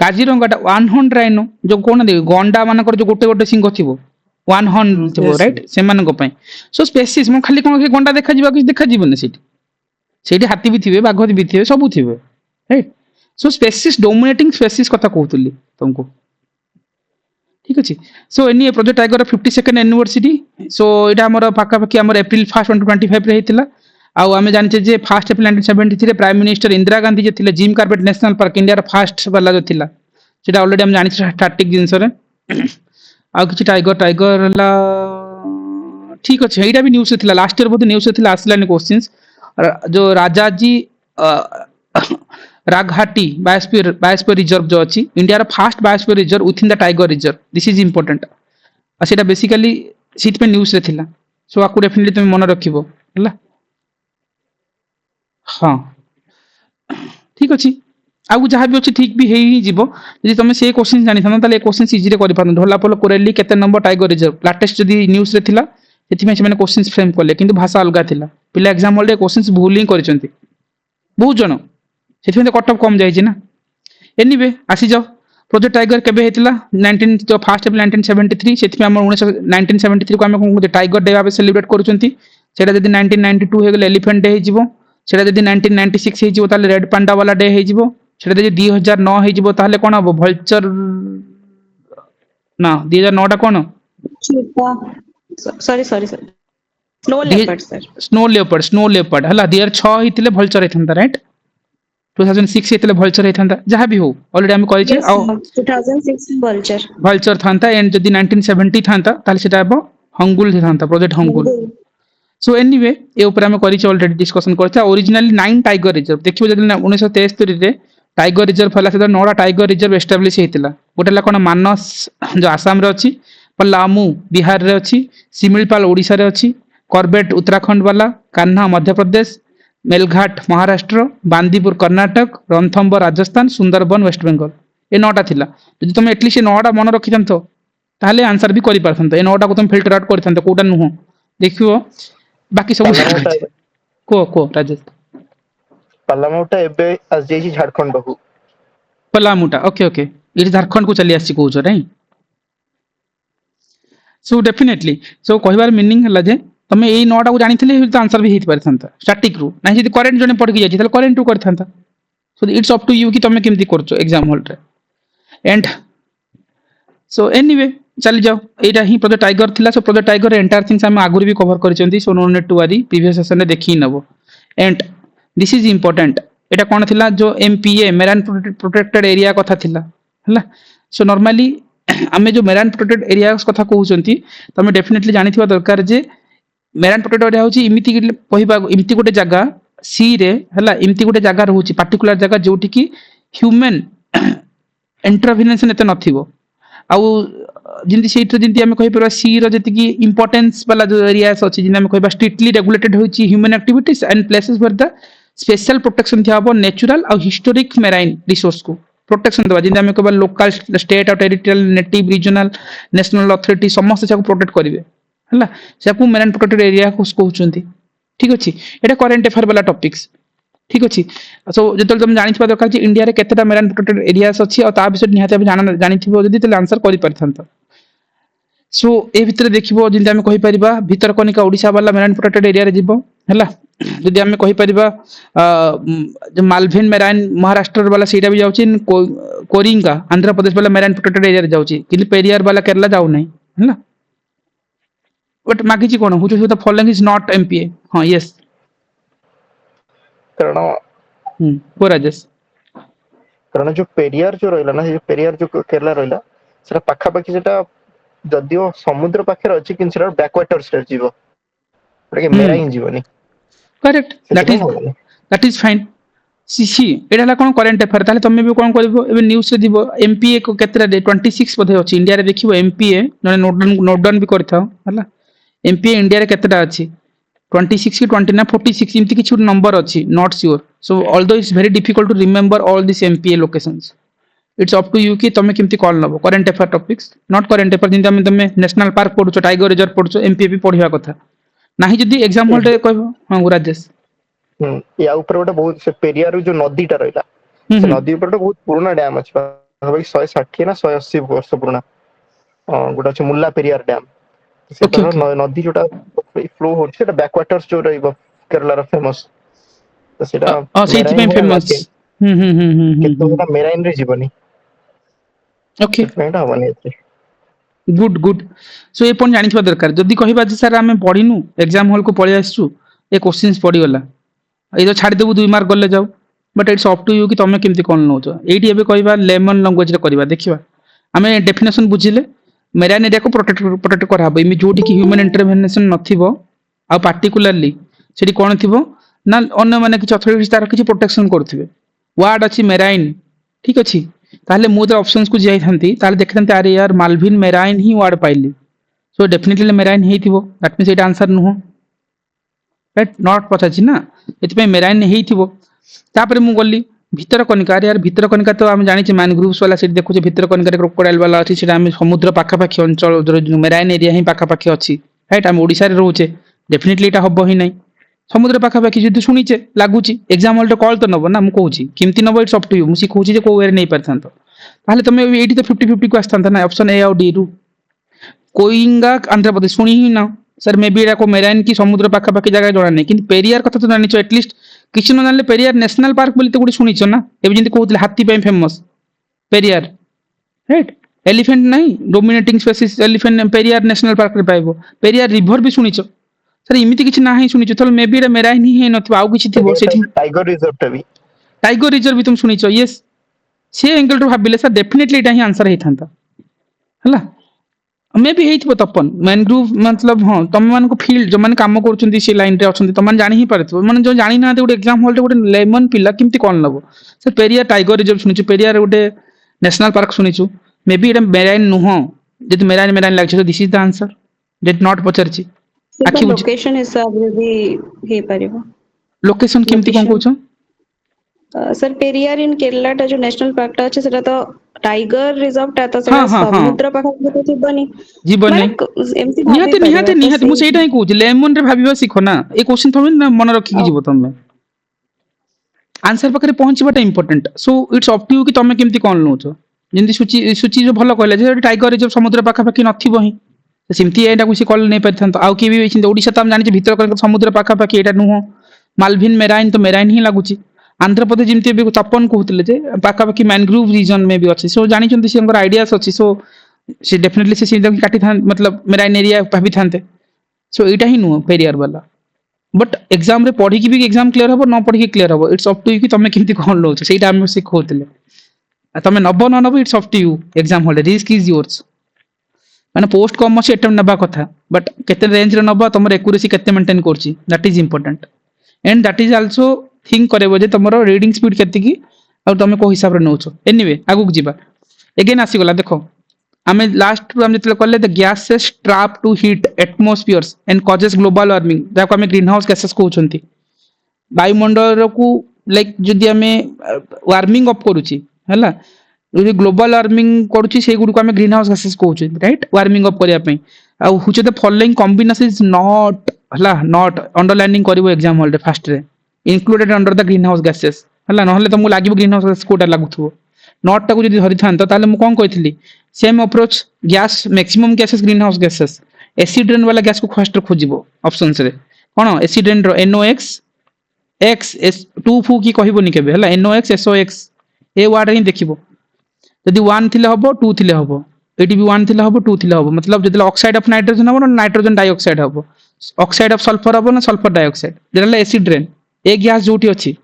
काजीरंगाटा वन हॉर्न राइनो जो कोन दे गंडा मानकर जो गोटे गोटे सिंह थिबो वन हॉर्न थिबो राइट सेमान को पय सो स्पेसीज म खाली कोन के गंडा देखा जीवा कि देखा जीवने सेठी सेठी हाथी भी थिबे बाघ भी थिबे सब थिबे right so species dominating species कथा कहउतली तुमको ठीक अछि so any project tiger 52nd anniversary so एटा हमर पाका पाकी हमर अप्रैल 1 2025 रे हेतिला आ हमें जानिछे जे 1 अप्रैल 1973 रे प्राइम मिनिस्टर इंदिरा गांधी जे थिले Jim Corbett national park India रो फर्स्ट वाला जो थिला सेटा ऑलरेडी हम जानिछे स्टैटिक जिंस रे आ किछि टाइगर ला ठीक अछि एटा भी न्यूज़ थिला लास्ट ईयर बहुत न्यूज़ थिला आसलानी क्वेश्चंस जो राजाजी राघाटी बायोस्फीयर रिजर्व जो अछि इंडिया रो first biosphere reserve with in the tiger reserve this is important आ सेटा बेसिकली सीट पे न्यूज़ रे थिला सो आकु डेफिनेटली तुम मन रखिबो हला हां ठीक अछि आगु जहाँ भी अच्छी ठीक भी ही जीवो यदि तुम से क्वेश्चन जानी था ताले क्वेश्चन इजी रे करि पारन ढोलापोल कोरेली केते नंबर टाइगर रिजर्व लेटेस्ट जदी न्यूज़ रे थिला सेति में से क्वेश्चन फ्रेम करले किंतु भाषा अलगा थिला पिला एग्जाम हॉल रे क्वेश्चंस भूल ही करिसंती बहुत जण सेति में कट ऑफ कम जाई छी ना एनीवे आसी जाओ प्रोजेक्ट टाइगर केबे हेतिला 19 जो 1 अप्रैल 1973 सेति में हमर 1973 को हम टाइगर डे भाबे सेलिब्रेट करूचंती सेटा जदी 1992 हे गेले एलिफेंट डे हे जीवो सेटा जदी 1996 हे जीवो ताले रेड पांडा वाला डे हे जीवो सेटा जदी 2009 हे जीवो ताले कोन हबो भल्चर ना 2009 टा कोन sorry snow leopard sir snow leopard हला 2006 हितले भल्चर हेथंता राइट 2006 हितले भल्चर हेथंता जहां भी हो ऑलरेडी हम कहि छे 2006 भल्चर थांता एंड जदी 1970 थांता ताले सेटा हबो हंगुल थांता प्रोजेक्ट हंगुल सो एनीवे ए ऊपर हम करि छे ऑलरेडी डिस्कशन करछा ओरिजिनली 9 टाइगर रिजर्व देखिबो जदी 1973 रे टाइगर रिजर्व हला से नोडा टाइगर रिजर्व एस्टैब्लिश हेतिला गोटेला कोन मानस जो आसाम रे अछि पलामू बिहार रे अछि सिमिलपाल ओडिसा रे अछि कॉर्बेट उत्तराखंड वाला कान्हा मध्य प्रदेश मेलघाट महाराष्ट्र बांदीपुर कर्नाटक रणथंबोर राजस्थान सुंदरबन वेस्ट बेंगल ए नोटा थिला यदि तुम एटलीस्ट ए नोटा मन रखिथंतो ताहले आंसर भी करि पारथंतो ए नोटा को तुम फिल्टर आउट करिथंतो कोटा नुह देखियो बाकी सब को राजेश पलामुटा एबे आज जेही झारखंड बहु पलामुटा ओके ओके ये झारखंड को चली आसी कहउछ राइट सो डेफिनेटली सो कहिबार मीनिंग हला जे तमे एई नोटा को जानिथिले तो आंसर भी हेति परथंता स्टैटिक रू नाही जदी करेंट जने पढ के जाई ताले करेंट टू करथंता so it's up to you कि तमे केमती करछो एग्जाम हॉल रे एंड सो एनीवे चली जाओ एटा ही प्रोजेक्ट टाइगर थिला so project tiger entire things हम आगुरी भी कवर करिसेंती so no need to worry previous session रे देखि नबो एंड दिस इज इंपोर्टेंट एटा कोन थिला जो एमपीए मेराइन प्रोटेक्टेड एरिया कथा थिला हला सो नॉर्मली आमे जो मेराइन प्रोटेक्टेड एरियास कथा कहउचंती तमे डेफिनेटली जानिथिबा दरकार जे मेराइन प्रोटेक्टेड एरिया होची इमिति कहिबा इमिति गोटे जगह सी रे हला एमती गोटे जगह रहउची पर्टिकुलर जगह जोठी की ह्यूमन इंटरवेनेंस एते नथिबो आउ जिंदी सेठ जिंदी हम कहि परबा सी रो जति की इंपोर्टेंस वाला जो एरियास अछि जिंदी हम कहबा स्ट्रिक्टली रेगुलेटेड होची human activities and places for the special protection थियाबो नेचुरल और हिस्टोरिक मेराइन रिसोर्स को प्रोटेक्शन देबा जिंदी हम कहबा लोकल स्टेट और territorial native regional national authority समस्त से प्रोटेक्ट करिवे हला सेकु मेराइन प्रोटेक्टेड एरिया को कहउचंती ठीक अछि एटा करेंट अफेयर वाला टॉपिक्स ठीक अछि सो जतल तुम जानिथिबा दरकार जे इंडिया रे केतेटा मेराइन प्रोटेक्टेड एरियास अछि और ता विषय निहाते आप जानिथिबो जदी तले आंसर करि परथांत सो ए भितर देखिबो जिंदा हम कहि परिबा भितरकनिका ओडिसा वाला मेराइन प्रोटेक्टेड एरिया रे जिवो हला जदी हम कहि परिबा जो मालभिन मेराइन महाराष्ट्र वाला सीटा भी जाउची कोरिंगा आंध्र प्रदेश वाला मेराइन प्रोटेक्टेड एरिया रे जाउची किंतु पेरियार वाला केरला जाउ नै हला बट मागिची कोन which the following is not MPA हां यस कारण को राजेश कारण जो पेरियार जो रहिला ना पेरियार जो केरला रहिला सेटा पाखा पाखी सेटा जदियो समुद्र पाखे अछि किन सेटा बैकवाटर स्टेट जीवो के मेराइन जीवनी correct that is fine C Etah La cone current affair ताले तमे भी कोन करबो एबे न्यूज़ से दिबो एमपीए को केतरा डे 26 पधे अछि इंडिया रे देखिबो एमपीए नने नोट डाउन भी करथाओ हला एमपीए इंडिया रे केतरा अछि 26 की 20 ना 46 इमति किछु नंबर अछि not sure so although it's very difficult to remember all this MPA locations it's up to you कि तमे केमति कॉल नबो current affair topics not current affair जिंदा तमे नेशनल पार्क पढुचो टाइगर रिजर्व पढुचो एमपीए भी पढिया कथा नाही जदी एग्जाम होल्डर कहबो हां राजेश या ऊपर गोटे बहुत से पेरियार जो नदीटा रहिला से नदी ऊपर बहुत पुराना डैम अछि भाई 160 ना 180 वर्ष पुराना गोटे अछि मुल्ला पेरियार डैम से नदी जोटा फ्लो हो सेटा बैकवाटर्स जो रहइबो केरला रा फेमस तो सेटा सेति पे फेमस केतो मेराइन रे जीवनी ओके पेंटा हवनी एते गुड गुड सो ए पॉइंट जानिथबा दरकार जदी कहिबा जे सर हमें पढिनु एग्जाम हॉल को पळि आसछु ए क्वेश्चंस पढि गला ए तो छाड़ देबु 2 मार्क गले जाऊ but it's up to you कि तमे केमति कोन नोचो एठी एबे कहिबा लेमन लैंग्वेज रे करबा देखिबा हमें डेफिनेशन बुझिले मेराइन एरिया को प्रोटेक्ट करा हबो इमे जोठी कि ह्यूमन इंटरवेंशन नथिबो आ पार्टिकुलरली सेठी कोन थिबो ना अन्य माने कि अथॉरिटीज तार कि प्रोटेक्शन करथिबे वार्ड अछि मेराइन ठीक अछि ताले मु तो ऑप्शंस को जाई थांती ताले देखथांते अरे यार मालभिन मेराइन ही वार्ड पाइली सो डेफिनेटली मेराइन हेइथिबो दैट मींस एटा आंसर नुहो राइट नॉट पछाछि ना एति पे मेराइन हेइथिबो तापरे मु गल्ली भीतर कनिका यार भीतर कनिका तो हम जानि छी मैनग्रोव्स वाला सेट देखु जे भीतर कनिका रे क्रोकोडाइल वाला अछि सेटा हम समुद्र पाखा पाखी अंचल जो मेराइन एरिया ही पाखा पाखी अछि राइट हम ओडिसा रे रहउचे डेफिनेटली एटा हबो ही नै समुद्र पाखा पाखी जदि सुनिचे लागुची एग्जाम हॉल कॉल तो नबो ना मु कहूची किमति नबो इट्स अप टू यू मुसी कहूची जे को वे नै परथांतो ताले तमे एठी तो 50-50 को आस्थांता ना ऑप्शन ए और डी रु कोइंगा आंध्र प्रदेश सुनी ही ना सर मे बी एटा को मेराइन की समुद्र पाखा पाखी जगह जणा नै किंतु पेरियार कथा तो जानिचो एटलीस्ट किछि न जानले पेरियार नेशनल पार्क बोली तो गुडी सुनिचो ना एबे जिंती कहउतले हाथी पे फेमस पेरियार राइट एलिफेंट नहीं dominating species elephant Periyar national park रे पाइबो पेरियार रिवर भी सुनिचो सर इमिति किछि ना ही सुनिचो तले मे बी एटा मेराइन ही नथबो आउ किछि थिबो सेठी टाइगर रिजर्व भी तुम सुनिचो यस से एंगल टू भाबिले सर डेफिनेटली एटा ही आंसर हे थांता हला मे भी हेइथबो तपन मैनग्रोव मतलब हां तम मान को फील्ड जो माने काम करचुंदी से लाइन रे अछंती तम मान जानि ही परथबो माने जो जानि ना गोटे एग्जाम हॉल रे गोटे लेमन पिला किमति कोन लबो सर पेरियार टाइगर रिजर्व सुनिचु पेरियार गोटे नेशनल पार्क सुनिचु मे बी एटा मेराइन नुहो जदि मेराइन लागछ तो this is the answer that not पचरची आखि लोकेशन हिसाब रे भी हे परिबो लोकेशन किमति कोन कहउछो सर पेरियार इन केरला टा जो नेशनल पार्क टा আছে সেটা তো টাইগার রিজার্ভ টা তো সেটা সমুদ্র পাখা তো জীবনি জীবনি নিহাতে মু সেইটা হি कहउछि लेमन रे भाबिबा सिखो ना ए क्वेश्चन थमे ना मन रखि कि जीवो तमे आंसर पकरे पहुंचबाटा important so it's up to you कि तमे केमति कोन नोचो जिंदी सूची जो भलो कहले जे टाइगर रिजर्व समुद्र पाखा पाखी नथिबो ही सिमती एटा कुछ कॉल नै परथांत आउ की भी छिन ओडिसा त हम जानि जे भीतर कर समुद्र पाखा पाखी एटा नुहो मालभिन मेराइन तो मेराइन ही लागुची आंध्र प्रदेश जिमती भी तपन कहउतले जे पाखा पाखी मैनग्रोव रीजन में भी अछि सो जानि चंती से हमर आइडियास अछि सो से डेफिनेटली से सीधा काटी था मतलब मेराइन एरिया भाबी थांते सो एटा ही नुहो पेरियार वाला बट एग्जाम रे पढी की भी एग्जाम क्लियर हबो न पढी की क्लियर हबो इट्स अप टू यू कि तमे केमती कोन लो छ सेटा हम सिखौतले तमे नबो न नबो it's up to you exam hall risk is yours माने पोस्ट कम अछि एटम नबा कथा बट केते रेंज रे नबा तमर एक्यूरेसी केते मेंटेन करछि that is important and that is also think करबो जे तमरो रीडिंग स्पीड केते की और तमे को हिसाब रे नउछो एनीवे आगु जीवा अगेन आसी गला देखो आमे लास्ट हम जतले करले the gases trap to heat atmospheres and causes global warming जाको आमे ग्रीन हाउस गैसेस कहउछंती वायुमंडल को लाइक जदि आमे वार्मिंग अप करूची हला जो ग्लोबल वार्मिंग करूची से गुडी को आमे ग्रीन हाउस गैसेस कहउछी राइट वार्मिंग अप करिया पई आ which the following combination is not हला नॉट अंडरलाइनिंग करिवो एग्जाम हॉल रे फर्स्ट रे included under the greenhouse gases हला नहले तुमको लागिवो ग्रीन हाउस गैस कोटा लागुथबो नॉट टाको जदि धरि थांतो ताले मु कोन कहितली same approach gas maximum gases greenhouse gases acid rain वाला गैस को फर्स्ट खोजिबो ऑप्शंस रे कोन एसिड रेन रो NOx एक्स एस टू फू की कहबोनी केबे हला NOx SOx ए वर्ड ही देखिबो यदि 1 थिले हबो 2 थिले हबो एटी भी 1 थिले हबो 2 थिले हबो मतलब जदि ऑक्साइड ऑफ नाइट्रोजन हबो नाइट्रोजन डाइऑक्साइड हबो ऑक्साइड ऑफ सल्फर हबो ना सल्फर डाइऑक्साइड जेला एसिड रेन ए गैस जोटी अछि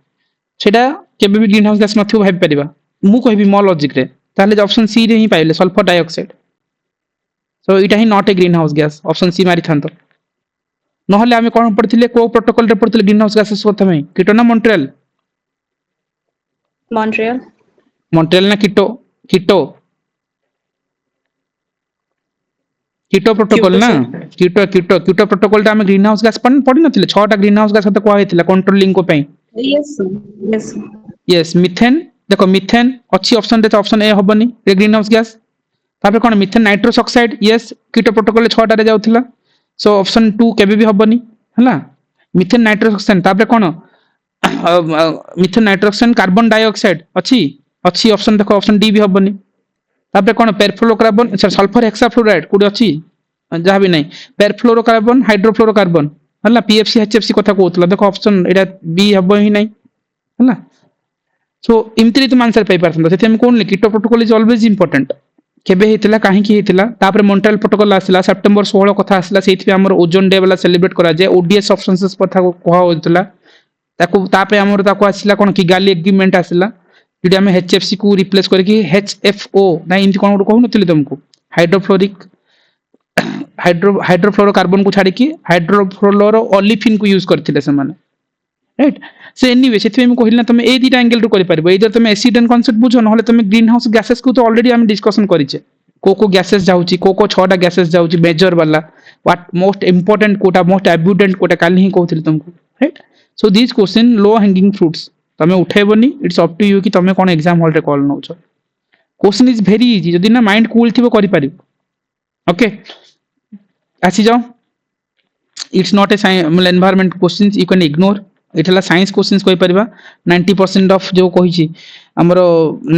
सेटा केबे भी ग्रीन हाउस गैस नथियो भाबी परिबा मु कहबी मो लॉजिक रे ताले ऑप्शन सी रे ही पाइले सल्फर डाइऑक्साइड सो इटा ही not a greenhouse gas option C मारी थांतो नहले आमे कोन पढिथिले को प्रोटोकॉल रे पढिथिले ग्रीन हाउस गैसेस प्रथमे कीटो ना मॉन्ट्रियल मॉन्ट्रियल मॉन्ट्रियल ना कीटो कीटो कीटो प्रोटोकॉल क्योटो ना कीटो कीटो कीटो प्रोटोकॉल टा आमे ग्रीन हाउस गैस पढि नथिले 6टा ग्रीन हाउस गैस त कोआ हेतिला कंट्रोलिंग को पई यस यस यस मीथेन देखो मीथेन अच्छी ऑप्शन रे ऑप्शन ए हबनी ए ग्रीन हाउस गैस तापर कोन methane nitrous oxide yes Kyoto protocol 6टा रे जाउथिला सो ऑप्शन 2 केबे भी हबनी हला मीथेन नाइट्रस ऑक्साइड तापर कोन methane nitrous oxide carbon dioxide अच्छी अच्छी ऑप्शन देखो ऑप्शन डी भी हबनी तापर कोन पेरफ्लोरोकार्बन सल्फर हेक्साफ्लोराइड कुडी अच्छी जहा भी नहीं पेरफ्लोरोकार्बन हाइड्रोफ्लोरोकार्बन हला PFC HFC कथा कहउतला देखो ऑप्शन एटा बी हबो ही नहीं हला सो इमतरी तुम आंसर पाई पारथन सेते हम कोन कीटो प्रोटोकॉल इज ऑलवेज इंपोर्टेंट केबे हेतिला काहे की हेतिला तापर मॉन्ट्रियल प्रोटोकॉल आसिला सितंबर 16 कथा आसिला सेति हमर ओजोन डे वाला सेलिब्रेट करा जाय ODS ऑप्शंस कथा को कहा होतला ताको तापे हमर ताको आसिला कोन की गाली एग्रीमेंट आसिला जेडी हम HFC को रिप्लेस करके HFO ना इनती कोन कहू नथिले तुमको हाइड्रोफ्लोरिक हाइड्रोफ्लोरोकार्बन को छाडी की हाइड्रोफ्लोरो ओलिफिन को यूज करथिले से माने राइट से एनीवे सेति हम कहिला तुम ए दीटा एंगल रो करि परबो इधर तुम एसिड एंड कांसेप्ट बुझो नहले तुम ग्रीन हाउस गैसेस को तो ऑलरेडी हम डिस्कशन करिचे को गैसेस जाउची को 6टा गैसेस जाउची मेजर वाला व्हाट मोस्ट इंपोर्टेंट कोटा मोस्ट एब्यूडेंट कोटा काली ही कहउथिले तुमको right so this question low hanging fruits तमे उठेबनी इट्स अप टू यू कि तमे कोन एग्जाम हॉल रे कॉल नउछो क्वेश्चन इज वेरी इजी जदी ना माइंड कूल थिबो करि पारिबो ओके आसी जाओ it's not a environment questions you can ignore एठला साइंस क्वेश्चंस कहि परबा 90% ऑफ जो कहिछि हमरो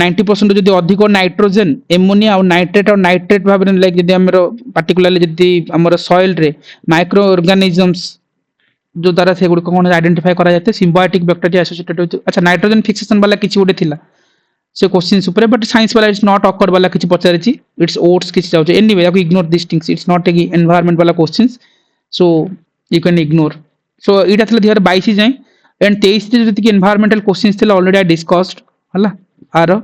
90% जदी अधिक नाइट्रोजन एमोनिया और नाइट्रेट भाबरे लाइक जदी हमरो पर्टिकुलरली जदी हमरो सॉइल रे माइक्रो ऑर्गेनिजम्स जो द्वारा से गुड कोन आइडेंटिफाई करा जाते सिम्बायोटिक बैक्टीरिया एसोसिएटेड होते अच्छा नाइट्रोजन फिक्सेशन वाला किछि गोटे थिला से क्वेश्चंस ऊपर बट साइंस वाला इट्स नॉट ऑकवर्ड वाला किछि पचारिछि इट्स ओट्स किछि जाउछ anyway you ignore this things it's not a environment वाला questions so you can ignore so इटा थले 2022 जाय एंड 23 रे जति कि एनवायरमेंटल क्वेश्चंस थिला ऑलरेडी आई डिस्कस्ड हला आरो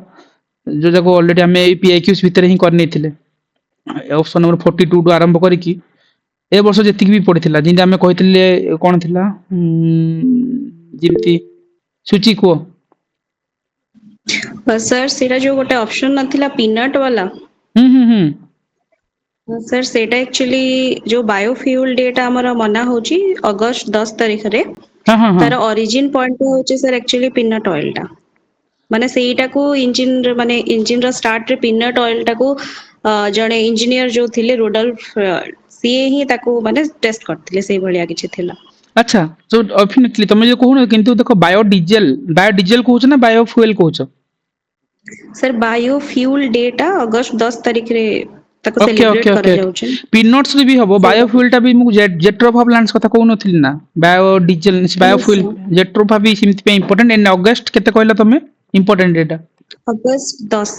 जो जगो ऑलरेडी हमें PIQs भीतर ही करने थिले ऑप्शन नंबर 42 टू आरंभ करी कि ए वर्ष जति भी पड़िथिला जिंदा हमें कहिथिले कोन थिला जिमती सूची को सर सेटा जो गोटे ऑप्शन नथिला पीनट वाला सर सेटा एक्चुअली जो बायोफ्यूल डेट हमर मना होची अगस्त 10 तारिख रे तार ओरिजिन पॉइंट होची सर एक्चुअली पीनट ऑयल टा माने सेटा को इंजिन माने इंजिन रो स्टार्ट रे पीनट ऑयल टा को जणे इंजीनियर जो थिले रोडल्फ सीए ही ताको माने टेस्ट करथिले सेही भलिया किछि थिला अच्छा सो डेफिनेटली तुम जो कहू किंतु देखो बायोडीजल कहूछ ना बायोफ्यूल कहूछ सर बायोफ्यूल डेटा अगस्त 10 तारिख रे ताको सेलिब्रेट करा जाउछ पीनट्स रे भी हबो बायोफ्यूल टा भी मु जेट्रोफा प्लांट्स कथा कहू नथिल ना बायोडीजल बायोफ्यूल जेट्रोफा भी सिमति पे इंपोर्टेंट एंड अगस्त केते कहला तमे इंपोर्टेंट डेटा अगस्त 10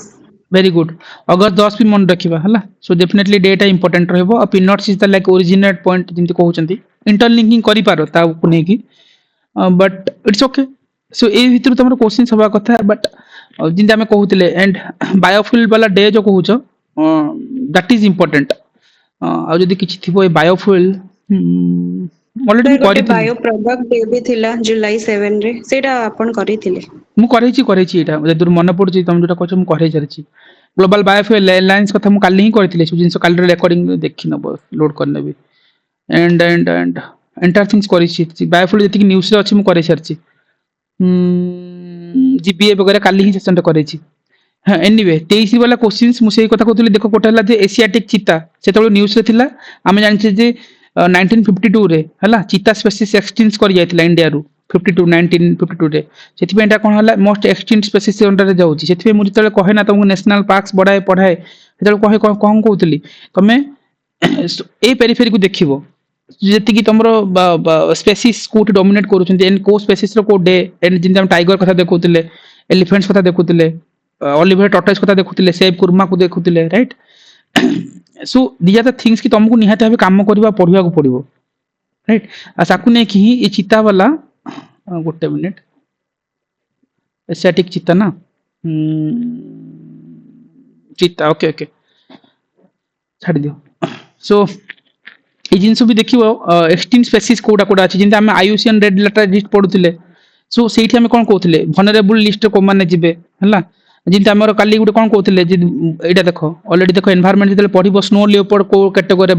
वेरी गुड अगस्त 10 भी मन रखिबा हला सो डेफिनेटली डेटा इंपोर्टेंट रहबो और peanuts is the like originate point जिंति कहउचंती इंटरलिंकिंग करि पारो ता उपने की बट इट्स ओके सो ए भितर तमरो क्वेश्चन सभा कथा बट जिंदा हमें कहउतिले एंड बायोफ्यूल वाला डे जो कहउछ दैट इज इंपोर्टेंट आ जदी किछि थिबो ए बायोफ्यूल ऑलरेडी ଗୋଟେ କରିଥିଲି ବାୟୋ ପ୍ରଡକ୍ଟ ଡେ ବି ଥିଲା ଜୁଲାଇ 7 ରେ ସେଇଟା ଆପଣ କରିଥିଲେ ମୁଁ କରିଛି ଏଇଟା ଯଦି ମନେ ପଡୁଛି ତମେ ଯୋଉଟା କହୁଛ ମୁଁ କରେଇ ସାରିଛି ଗ୍ଲୋବାଲ ବାୟୋଫ୍ୟୁଏଲ ଏଲାଏନ୍ସ କଥା ମୁଁ କାଲି ହିଁ କରିଥିଲି ସବୁ ଜିନିଷ କାଲିର ରେକର୍ଡିଂ ଦେଖି ନବ ଲୋଡ କରିନେବି एंड एंटायर थिंग्स କରିଛି ବାୟୋଫ୍ୟୁଏଲ ଯେତିକି ନ୍ୟୁଜରେ ଅଛି ମୁଁ କରେଇ ସାରିଛି जीबीए वगैरह काली ही सेशन करेछि हाँ एनीवे 23 वाला क्वेश्चंस मु सेही कथा कहतली देखो कोटा हला जे एशियाटिक चीता सेतबे न्यूज रे थिला आमे जानि जे 1952 रे हला चीता स्पेसीज एक्सटिंक्ट कर जायतिला इंडिया रु 52 1952 रे सेति पेंटा कोन हला मोस्ट एक्सटिंक्ट स्पेसीज अंडर रे जाउची सेति पे मु जतले कहे ना तुमको नेशनल पार्क्स पढ़ाए सेतबे कहे कोन कहतली तमे ए पेरिफेरी को देखिबो जेतिकी तमरो स्पेसीज कोट डोमिनेट करूछन एंड को स्पेसीज रो को डे एंड जिन हम टाइगर कथा देखुतिले एलिफेंट्स कथा देखुतिले ऑलिवर टॉर्टोइस कथा देखुतिले सेब कुर्मा को देखुतिले right so these are the things कि तुमको निहाते भाबे काम करबा पढिबा को पड़िबो राइट आ साकु ने कि ए चिता वाला गोटे मिनिट एशियाटिक चिता ना चिता ओके ओके छाड़ दियो सो এই জিনিস भी देखिबो एक्सटिंक्ट स्पेसीज कोडा कोडा अछि जिंदा हम आईयूसीएन रेड लेटर लिस्ट पढुतिले सो सेठी हम कोन कहउतिले वनरेबल लिस्ट को माने जिबे हला जिंदा हमर काली गुटे कोन कहउतिले जे एटा देखो ऑलरेडी देखो एनवायरनमेंट जतले पढिबो स्नो लियोपार्ड को कैटेगरी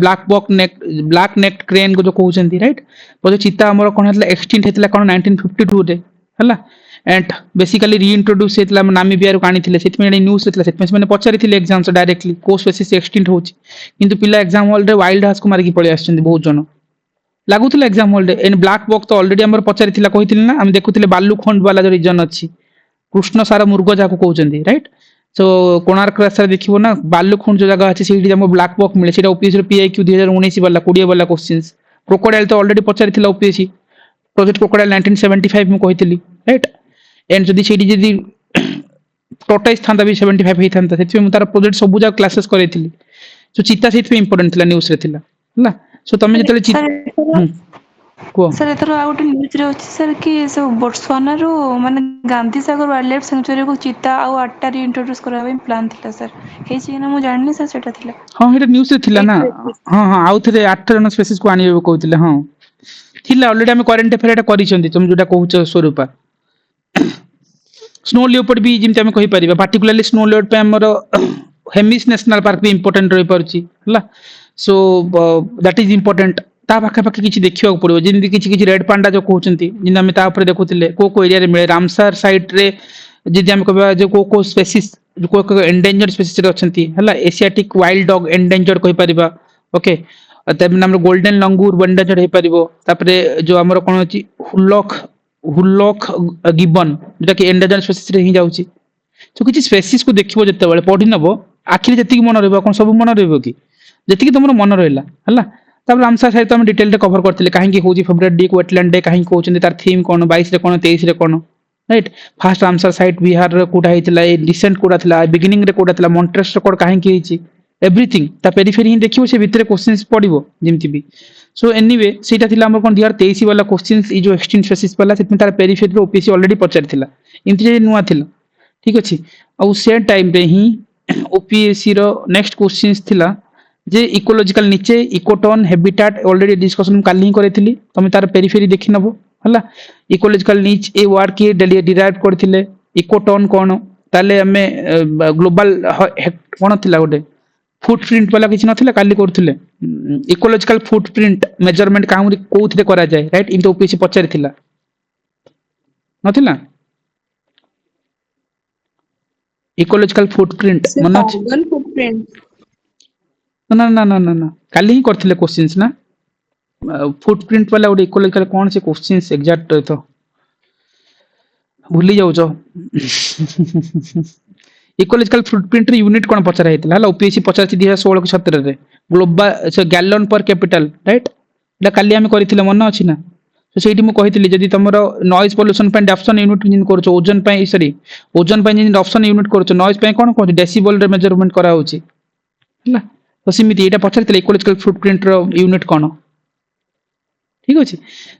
ब्लैक नेक क्रेन को जो कहउछंती राइट पर चिता हमर कोन हतला एक्सटिंक्ट हेतला कोन 1952 रे हला एंड बेसिकली रीइंट्रोड्यूस हेतला नामीबिया रो कानी थिले सेति में न्यूज़ हेतला सेति में पचारि थिले एग्जाम्स डायरेक्टली को स्पेसीज एक्सटिंक्ट होची किंतु पिला एग्जाम हॉल रे वाइल्ड हास को मारी की पळि आछन बहुत जन लागुथिला एग्जाम हॉल रे इन ब्लैक बॉक्स तो ऑलरेडी हमर पचारि थिला कहिथिले ना हम देखुथिले बालुखंड वाला जो रीजन अछि कृष्ण सारा मुर्ग जाको कहउचंदी राइट सो कोणार्क रास्ता देखिबो ना बालुखंड जो जगह अछि सेठी हमर ब्लैक बॉक्स मिले सेटा ओपीएस रो पीआईक्यू 2019 वाला 20 वाला क्वेश्चंस क्रोकोडाइल तो ऑलरेडी पचारि थिला ओपीएस प्रोजेक्ट क्रोकोडाइल 1975 में कहिथिली राइट एंड जदि सेठी जदि टोटाइस थांदा भी 75 हे थांदा सेति मु तार प्रोजेक्ट सब जा क्लासेस करैथिली सो चिता सेति इंपोर्टेंट थिला न्यूज़ रे थिला हला सो तमे जतले चिता को सर एथरो आउट न्यूज रे अछि सर कि सब बोट्सवाना रो माने Gandhi Sagar wild life sanctuary को चिता आ आठटा री इंट्रोड्यूस कराबे प्लान थिला सर हे छी ना मु जाननी सर सेटा थिला हां हेटा न्यूज़ रे थिला ना हां आउ थरे 8 जन स्पेसीज को आनिबे कहउतिले हां थिला ऑलरेडी हम करेंट अफेयर एटा करिसंती तुम जोटा कहउछ स्वरूपा स्नो लियोपार्ड भी जिमते हम कहि परिबा पार्टिकुलरली स्नो लियोपार्ड पे हमर हेमिस नेशनल पार्क भी इंपोर्टेंट रही परची हला सो दैट इज इंपोर्टेंट ता पाखा पाखी किछि देखियो पड़िबो जिंदी किछि रेड पांडा जो कहउचंती जिंदा हम ता ऊपर देखुतिले को एरिया रे मिले रामसर साइट रे जिदि हम कहबा जो को स्पेसीज जो को एंडेंजर्ड स्पेसीज रे अछंती हला एशियाटिक वाइल्ड डॉग एंडेंजर्ड कहि परिबा ओके तब हमर गोल्डन लंगूर एंडेंजर्ड हे परिबो तापरे जो हमर कोन अछि हुलॉक गिबन जेटा कि एंडेंजर्ड स्पेसीज रे ही जाउची तो किछि स्पेसीज को देखिबो जते बेले पढि नबो आखिर जति मन रहबो कोन सब मन रहबो कि जति तमरो मन रहला हला तब रामसर साइड तो हम डिटेल रे कवर करथिले काहे कि होजी फेवरेट डी वेटलैंड डे काहे कहउचंदी तार थीम कोन 22 रे कोन 23 रे कोन right first Ramsar site Bihar रे कोडा हितला ए रिसेंट कोडा थिला बिगिनिंग रे कोडा थिला मॉन्ट्रेस रे कोड काहे कि हिची एवरीथिंग ता पेरिफेरी ही देखिबो से भितरे क्वेश्चंस पडिबो जेमति भी सो एनीवे सेटा थिला हमर कोन 2023 वाला क्वेश्चंस ई जो एक्सटिंक्ट स्पेसीज वाला सेत में तार पेरिफेरी रो ओपीसी ऑलरेडी पचार थिला इनति जे नुवा थिला ठीक अछि और से टाइम रे ही ओपीएससी रो नेक्स्ट क्वेश्चंस थिला जे इकोलॉजिकल नीचे इकोटोन हैबिटेट ऑलरेडी डिस्कशन काली ही करथिली तमे तार पेरिफेरी देखि नबो हला इकोलॉजिकल नीच ए वर्ड के डिराइव करथिले इकोटोन कोन ताले हमें ग्लोबल कोन थिला गोटे फुटप्रिंट वाला किछ नथिला काली करथिले इकोलॉजिकल फुटप्रिंट मेजरमेंट काउरी कोथरे करा जाय राइट इन तो ओपीसी पचारि थिला नथिला इकोलॉजिकल फुटप्रिंट मन अछि कार्बन फुटप्रिंट ना ना ना ना ना काली ही करथिले क्वेश्चंस ना फुटप्रिंट वाला ओडे इकोलॉजिकल कोन से क्वेश्चंस एग्जैक्ट तो भूली जाउ जो इकोलॉजिकल फुटप्रिंट रे यूनिट कोन पचरा हेतला हला ओपीएससी 50 2016 के 17 रे ग्लोबल से गैलन पर कैपिटल राइट ला काली हम करिथिले मन अछि ना तो सेठी मु कहिथिली जदी तमरो नॉइज पोल्यूशन पे डॉप्शन यूनिट जिन करछो ओजन पे सॉरी ओजन पे जिन डॉप्शन यूनिट करछो नॉइज पे कोन कहै डेसिबल रे मेजरमेंट करा होची हला तो सिमिति एटा पचरथिले इकोलॉजिकल फुटप्रिंट रो यूनिट कोन ठीक अछि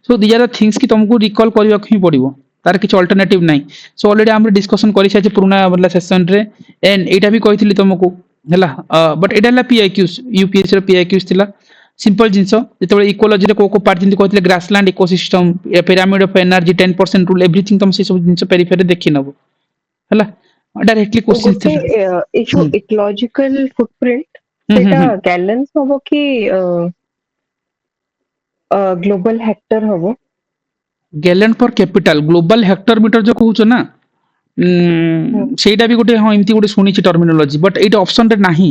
so these are the things कि तुमको रिकॉल करिया ही पड़िबो तार किछ अल्टरनेटिव नाही सो ऑलरेडी हम डिस्कशन करि छै पुराना वाला सेशन रे एंड एटा भी कहिथिली तुमको हला बट एटा ला पीआईक्यूज यूपीएससी रो पीआईक्यूज थिला सिंपल जिनस जो इकोलोजी को पार्ट जमी कहते grassland ecosystem pyramid of energy 10% rule everything तुम से सब जिनस पेरिफेरी देखि नबो हला डायरेक्टली क्वेश्चन गोटे ए जो इकोलॉजिकल फुटप्रिंट सेटा गैलन्स हबो कि ग्लोबल हेक्टर हबो गैलन पर कैपिटल ग्लोबल हेक्टर मीटर जो कहउछ ना सेटा भी गोटे हां इमती गोटे सुनी छि टर्मिनोलॉजी बट एटा ऑप्शन रे नाही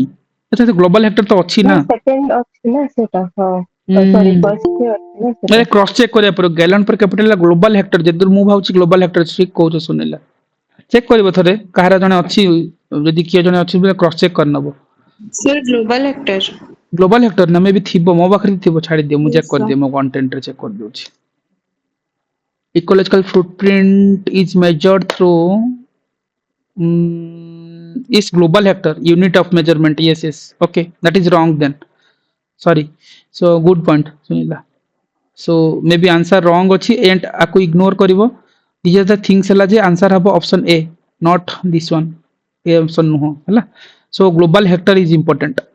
अच्छा तो ग्लोबल हेक्टर तो अच्छी ना सेकंड अछि ना सेटा हां सॉरी फर्स्ट के अछि ना मेरे क्रॉस चेक करिया पर गैलन पर कैपिटल ग्लोबल हेक्टर जदर मु भाउ छि ग्लोबल हेक्टर ठीक कहउछ सुनिला चेक करबो थरे कहारा जने अछि यदि किए जने अछि बे क्रॉस चेक करनबो सर ग्लोबल हेक्टर ना मे भी थिबो मो बखरी थिबो छाडी दे मु Yes, चेक कर sir. दे मो कंटेंट रे चेक कर दउ छि ecological footprint is measured through is global hectare unit of measurement yes okay that is wrong then sorry so good point sunila so maybe answer wrong अछि and आको ignore करिवो these are the things हला जे answer हबो option a not this one a option no हला so global hectare is important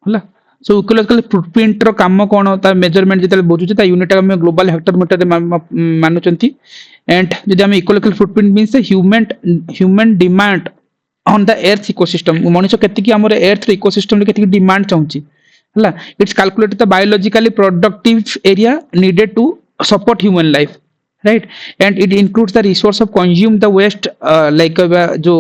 हला सो ecological footprint रो काम कोन तार measurement जेतले बुझुची ता यूनिट हम ग्लोबल हेक्टर मीटर रे मानुचंती एंड जदि हम ecological footprint means human demand on the earth ecosystem मनुष्य केति की हमर अर्थ इकोसिस्टम रे केति डिमांड चाहूची हला it's calculated the biologically productive area needed to support human life right and it includes the resource of consume the waste like जो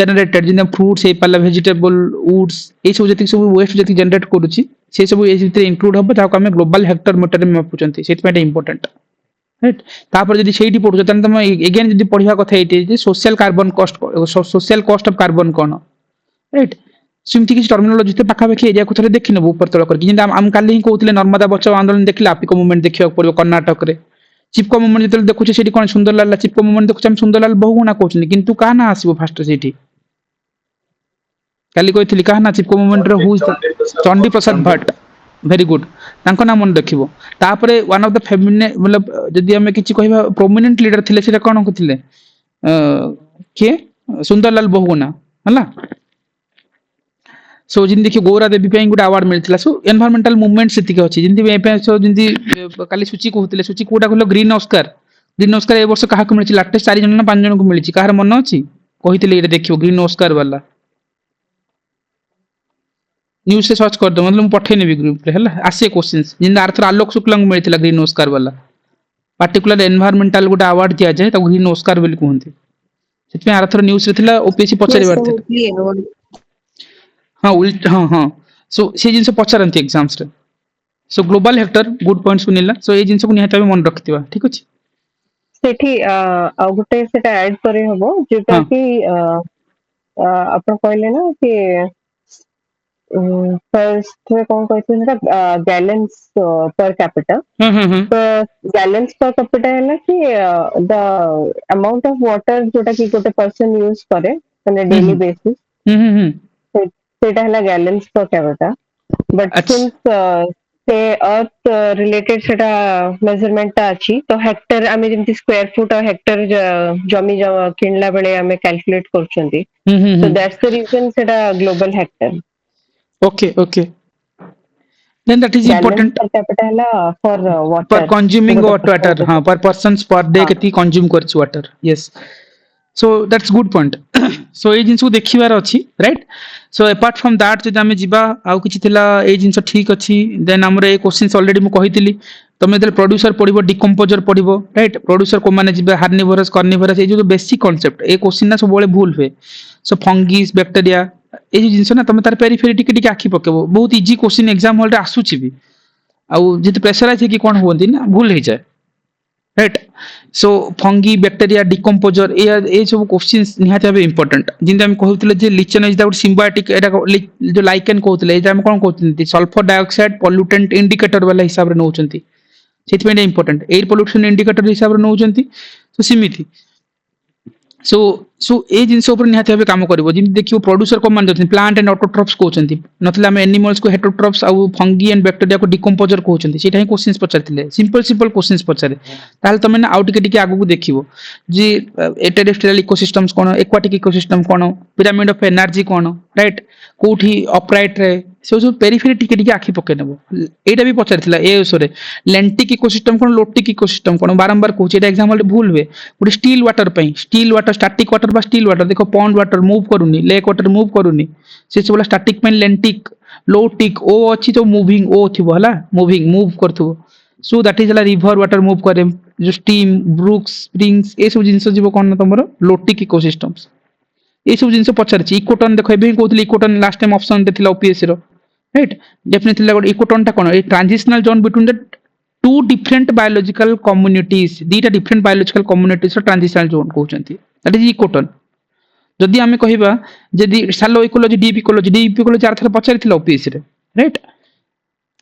generated जिन fruits हे पल्ला vegetable woods ए सब जति सब waste जति generate करूची से सब ए जति include हबो ताको हम global hectare meter में मापुचंती सेट पे important right तापर जदि सेठी पडुछ तन तम अगेन जदि पढिबा कथा eighty J social cost of carbon cone right सिमती किछ टर्मिनोलॉजी ते पाखा पाखी एरिया को थरे देखि नबो ऊपर तळ करके जिंदा हम काली ही कहउतले नर्मदा बचाओ आंदोलन देखिला आपिको मूवमेंट देखियो पड़िबो कर्नाटक रे चिपको मूवमेंट जतले देखुचे सेठी कोन सुंदरलाल चिपको मूवमेंट देखुचे हम सुंदरलाल बहु ना कहउछनी किंतु का ना आसीबो फास्ट सेठी काली कहितली का ना चिपको मूवमेंट रे who Chandi Prasad Bhatt very good तांको नाम मन देखिबो तापरे वन ऑफ द फेमिनिन मतलब जदि हम किछि कहबा प्रोमिनेंट लीडर थिले सेटा कोन कथिले के सुंदरलाल बहु ना हला सो जिन देखिए गौरा देवी पे गुड अवार्ड मिलथिला सो एनवायरमेंटल मूवमेंट सेति के अछि जिंदी पे सो जिंदी काली सूची कहउतले सूची कोटा कहलो ग्रीन ऑस्कर ए वर्ष काहा को मिलछि लाटेस्ट 4 जन ना 5 जन को मिलछि काहर मन अछि कहितले एटा देखियो ग्रीन ऑस्कर वाला न्यूज़ से सर्च कर दो मतलब पठे नेबी ग्रुप रे हला आसे क्वेश्चंस जिंदा आर्थर आलोक शुक्ला को मिलथिला ग्रीन ऑस्कर वाला पर्टिकुलर एनवायरमेंटल गुड अवार्ड दिया जाय त ग्रीन ऑस्कर बोली कहंती सेति में आर्थर न्यूज़ रे थिला ओपीसी पछारी बारथिला हाँ सो से जिनसे पचारती एग्जाम्स रे सो ग्लोबल हेक्टर गुड पॉइंट सुनिला सो ए जिनस को निहात मन रखतिबा ठीक अछि सेठी आ गुटे सेटा ऐड करे हबो जेटा कि आपण कहले ना कि फर्स्ट कोन कहते सेटा गैलन्स पर कैपिटा तो गैलन्स पर कैपिटा है कि द अमाउंट ऑफ वाटर जोटा कि गोटे पर्सन यूज करे माने डेली बेसिस सेटा हला gallons per capita but since से अर्थ रिलेटेड सेटा मेजरमेंट ता अछि तो हेक्टर आमे जेमति स्क्वायर फुट और हेक्टर जमी किनला बेले आमे कैलकुलेट करछंती सो दैट्स द रीजन सेटा global hectare okay then that is important per capita हला for water for consuming water हाँ per persons per day केती consume करछ water yes so that's good point so ए जिंस को देखिबार अछि right so apart from that जदि हमें जिबा आउ किछि थिला ए जिंस ठीक अछि देन हमर ए क्वेश्चंस ऑलरेडी मु कहितली तमे देल प्रोड्यूसर पढिबो डिकम्पोजर पढिबो राइट प्रोड्यूसर को माने जिबे हार्निवरस कार्निवरस ए जो बेसिक कांसेप्ट ए क्वेश्चन ना सब बोले भूल हुए सो फंगीस बैक्टीरिया ए जो जिंस ना तमे तार पेरिफेरी टिके आखि पकेबो बहुत इजी क्वेश्चन एग्जाम हॉल रे आसुची भी आउ जेते प्रेशराइज कि कोन होंदी ना भूल हे जाय right so fungi bacteria decomposer ए सब क्वेश्चंस निहाते बे इंपोर्टेंट जिंदा हम कहउतले जे लिचन इज द सिम्बायोटिक एटा जो लाइकेन कहउतले एटा हम कोन कहउतले सल्फर डाइऑक्साइड पोल्यूटेंट इंडिकेटर वाला हिसाब रे नउचंती सेति में इंपोर्टेंट एयर पोल्यूशन इंडिकेटर हिसाब रे नउचंती तो सिमिति सो ए जिंस ऊपर निहाते भाबे काम करबो जिन देखियो प्रोड्यूसर को मान जथि प्लांट एंड ऑटोट्रॉप्स कहउचंती नथले हम एनिमल्स को हेटरोट्रॉप्स आ फंगी एंड बैक्टीरिया को डिकम्पोजर कहउचंती सेटा ही क्वेश्चंस पचारथिले सिंपल क्वेश्चंस पचारे ताल तमे ना आउट के आगु को देखिबो जे टेरेस्ट्रियल इकोसिस्टम्स कोन एक्वाटिक इकोसिस्टम कोन पिरामिड ऑफ एनर्जी कोन राइट कोठी अपराइट रे से जो पेरिफेरी टिके टिके आखि पके नेबो एटा भी पचारथिला ए उसरे लेंटिक इकोसिस्टम कोन लोटिक इकोसिस्टम कोन बारंबार कहूची एटा एग्जांपल भूल हुए गोटे स्टील वाटर पई स्टील वाटर स्टैटिक वाटर बा स्टील वाटर देखो पॉन्ड वाटर मूव करूनी लेक वाटर मूव करूनी से सब स्टैटिक पई लेंटिक लोटिक ओ अछि तो मूविंग ओ थिबो हला मूविंग मूव करथबो सो दैट इज ला रिवर वाटर मूव करे जो स्टीम ब्रुक्स स्प्रिंग्स ए सब जिंस जीवो कोन तमरो लोटिक इकोसिस्टम्स ये सब जिन पचार इकोटन देख कहते इकोटन लास्ट टाइम ऑप्शन देथिला ओपीएससी रो राइट डेफिनेटली गोटे इकोटन टा कोन a transitional zone between the two different biological communities दीटा डिफरेंट बायोलॉजिकल कम्युनिटीज रो ट्रांजिशनल जोन कहउचंती दैट इज इकोटन जदि आमे कहिबा जदि सालो इकोलॉजी चार थर पचारिथिला ओपीएससी रे right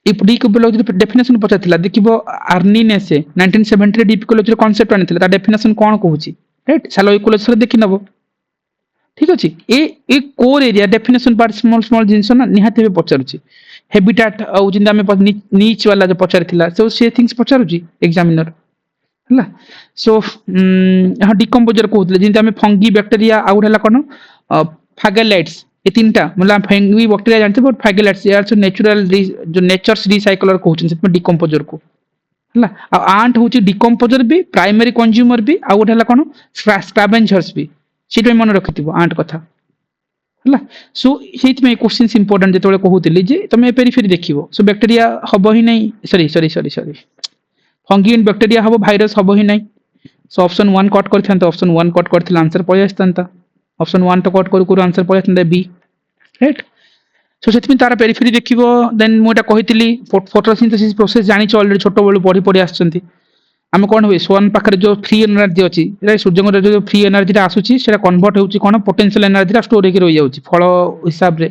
if the ecology definition पचारिथिला देखिबो आर्निनेसे 1970 रे डी इकोलॉजी कांसेप्ट आनिथिला ता डेफिनेशन कोन कहउची राइट सालो इकोलॉजी रे देखि नबो ठीक अछि ए core area definition part small small जिंस ना निहाते भी पचारुची हैबिटेट au जिंदा हमें नीच वाला जो पचारिथिला सो से थिंग्स पचारुची एग्जामिनर हला सो हा डिकम्पोजर कहउतले जिंदा हमें फंगी बैक्टीरिया आउट हला कोन फागेलाइट्स ए तीनटा मतलब फंगी बैक्टीरिया जानते बट फागेलाइट्स यार सो नेचुरल जो नेचर्स रिसाइकलर कहउछन से डिकम्पोजर को हला आंट होची डिकम्पोजर भी प्राइमरी कंज्यूमर भी आउट हला कोन स्क्रैवेंजर्स भी सीट मन रखिथिबो आंट कथा हला सो हेत में क्वेश्चंस इंपोर्टेंट जेतोले कहउतली जे तमे पेरिफेरी देखिबो सो बैक्टीरिया हबो ही नै सॉरी फंगी एंड बैक्टीरिया हबो वायरस हबो ही नै सो ऑप्शन 1 कट करथांत ऑप्शन 1 कट करथिला आंसर पळे आस्तंता ऑप्शन 1 तो कट करू आंसर पळे आस्तंता बी राइट सो सेतमी तारा पेरिफेरी देखिबो देन मोटा कहितली फोटोसिंथेसिस प्रोसेस जानि छ ऑलरेडी छोटो बेलु पढी आछंती आम कौन हुए सोन पाखे जो फ्री एनर्जी अच्छी सूर्य जो फ्री एनर्जी आसूची से कन्वर्ट होची कौन पोटेंशियल एनर्जी स्टोर होकर रही जाऊँगी फल हिसाब रे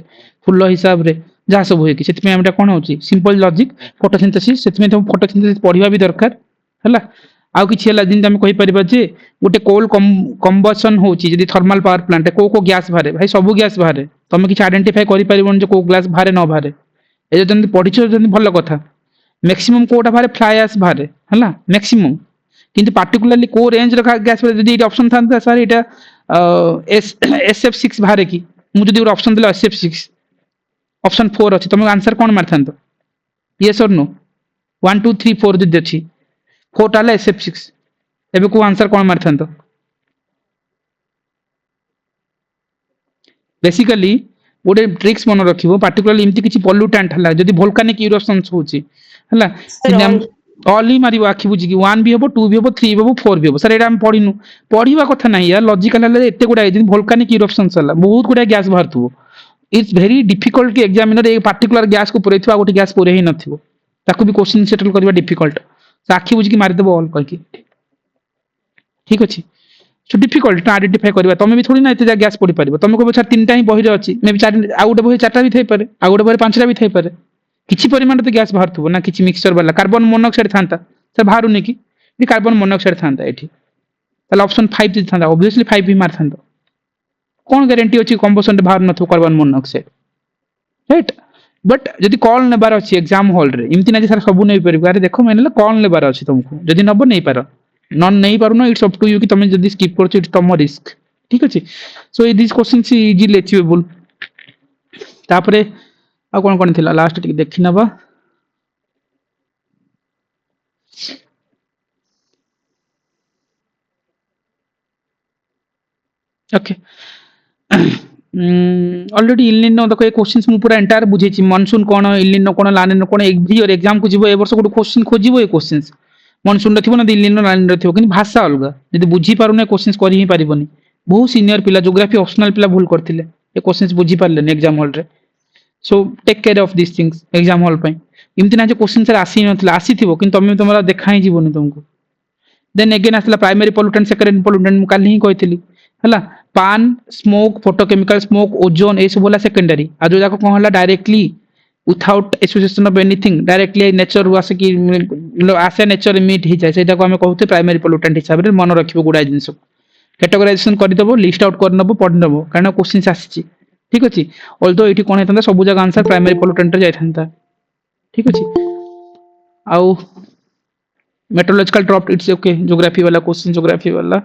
फूल हिसाब रे जहाँ सब हुए कि कौन होची सिंपल लॉजिक फोटोसिंथेसिस से फोटोसिंथेसिस पढ़ा भी दरकार है आउ कि जमी आम कहीपर जे गोटे कोल कंबसन होची जदि थर्माल पावर प्लांट को गैस बाहर भाई सब गैस बाहर तुम किसी आइडेंटिफाई कर को गैस बाहर न बाहर ये जब पढ़ी भल कथा मैक्सिमम कोटा बाहर फ्लाई एश बाहर है मैक्सिमम किंतु पार्टिकुलरली को रेंज रो गैस जदि ऑप्शन था सर यहाँ SF6 बाहर कि मुझे गोटे ऑप्शन देला SF6 ऑप्शन 4 अच्छी तुम आंसर कौन मार था येस और नो 1 2 3 4 जदि अच्छी 4 टाला SF6 एबे को आंसर कौन मार था बेसिकली गोटे ट्रिक्स मन रखिबो पार्टिकुलरली इमती किछि पोल्यूटेंट हला जदि वोल्केनिक इरोशन होची हला ऑल ही मारिबो आखि बुझी कि 1 भी हबो 2 भी हबो 3 भी हबो 4 भी हबो सर एटा हम पढिनु पढिबा कथा नाही यार लॉजिकल हला एते गुडा जदि वोल्केनिक इरोशन हला बहुत गुडा गैस बाहरथुबो इट्स वेरी डिफिकल्ट कि एग्जामिनर ए पार्टिकुलर गैस को पुरैथवा गोटे गैस पुरै ही नथिबो ताकू भी क्वेश्चन सेटल करबा डिफिकल्ट आखि बुझी कि मारि देबो ऑल कहि ठीक अछि सो डिफिकल्ट आइडेंटिफाई करबा तमे भी थोड़ी ना एते गैस पढि परबो तमे को सर तीनटा ही बही रे अछि मे भी चार आ गोटे बही चारटा भी थाई पारे आ गोटे बही पांचटा भी थाई पारे किछि परिमाण तो गैस बाहर थबो ना किछि मिक्सचर वाला कार्बन मोनोऑक्साइड थांता सर बाहरु नै कि कार्बन मोनोऑक्साइड थांता एठी ताले ऑप्शन 5 जे थांता ऑब्वियसली 5 भी मार थांता कोन गारंटी अछि कंबसन रे बाहर नथो कार्बन मोनोऑक्साइड राइट बट जदि कॉल नेबार अछि एग्जाम हॉल रे इमति ना जे सर सबु नै परबो अरे देखो मैंने कॉल नेबार अछि तुमको जदि नबो नै पारो नॉन नहीं पारुनो इट्स अप टू यू कि तुम जदि स्किप करछ इट्स तम रिस्क ठीक अछि सो ए this question is easily achievable तापरे आ कोन कोन थिला लास्ट टिक देखि नबा ओके ऑलरेडी इलिनो देखो ए क्वेश्चंस मु पूरा एंटायर बुझे छी मानसून कोन इलिनो कोन लानिनो कोन एवरी ईयर एग्जाम को जीवो ए वर्ष को क्वेश्चन खोजिबो ए क्वेश्चंस मनसून रथिबो ना इलिनो लाइन रथिबो कि भाषा अलग जदि बुझी पारुने क्वेश्चंस करि ही परिबोनी बहुत सीनियर पिला ज्योग्राफी ऑप्शनल पिला भूल करथिले ए क्वेश्चंस बुझी पारले एग्जाम हॉल रे so take care of this things exam hall पई इमति ना जे क्वेश्चन सर आसी नथला आसीथिबो कि तुम तुमरा देखा ही जीवोनी तुमको देन अगेन आसला प्राइमरी पोल्यूटेंट सेकेंडरी पोल्यूटेंट मु काली ही कहथिली हला पान स्मोक फोटोकेमिकल स्मोक ओजोन ए सब होला सेकेंडरी आ जो जाको कहला directly without association of anything directly nature वासे कि आसे नेचर मीट ही जाय सेटा को हमें कहते प्राइमरी पोल्यूटेंट हिसाब रे मन रखिबो गुडा जिंस कैटेगराइजेशन कर दबो लिस्ट आउट कर नबो पढ नबो कारण क्वेश्चंस आसी ठीक अछि ऑल्दो एठी कोन हेतंदा सब जगह आंसर प्राइमरी पोल्यूटेंट रे जायथंता ठीक अछि आउ meteorological drop it's okay geography वाला क्वेश्चन ज्योग्राफी वाला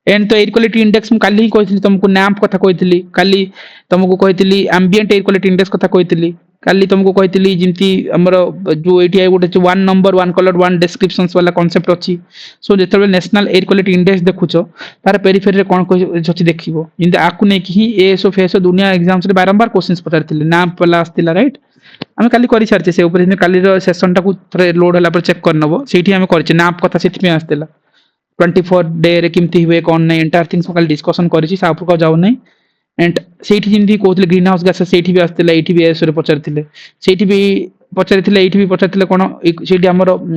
एंड तो एयर क्वालिटी इंडेक्स मु काली कहथिली तुमको नैम्प कथा कहथिली काली तुमको कहथिली एम्बिएंट एयर क्वालिटी इंडेक्स कथा कहथिली काली तुमको कहती जमी आमर जो ये गोटे 1 नंबर 1 कलर 1 डिस्क्रिप्शंस वाला कॉन्सेप्ट अच्छी सो जो नेशनल एयर क्वालिटी इंडेक्स देखुच तार पेरिफेरी कौन अच्छी देख जमी आपको नहीं कि एएसओ फेएसओ दुनिया एग्जाम्स बारंबार क्वेश्चन पचार नाप वाला आसला राइट आम काली कर सारी से काली सेसन टाक लोड होला चेक कर नब से आम कर नाप कथा से आसला 24 डे रे किमती हुए कौन नहीं एंटायर थिंग्स काली डिस्कसन करी जाऊ नहीं एंड से कहते ग्रीन हाउस गैस से भी आसला ये भी एएसओ पचार से भी पचार कौन से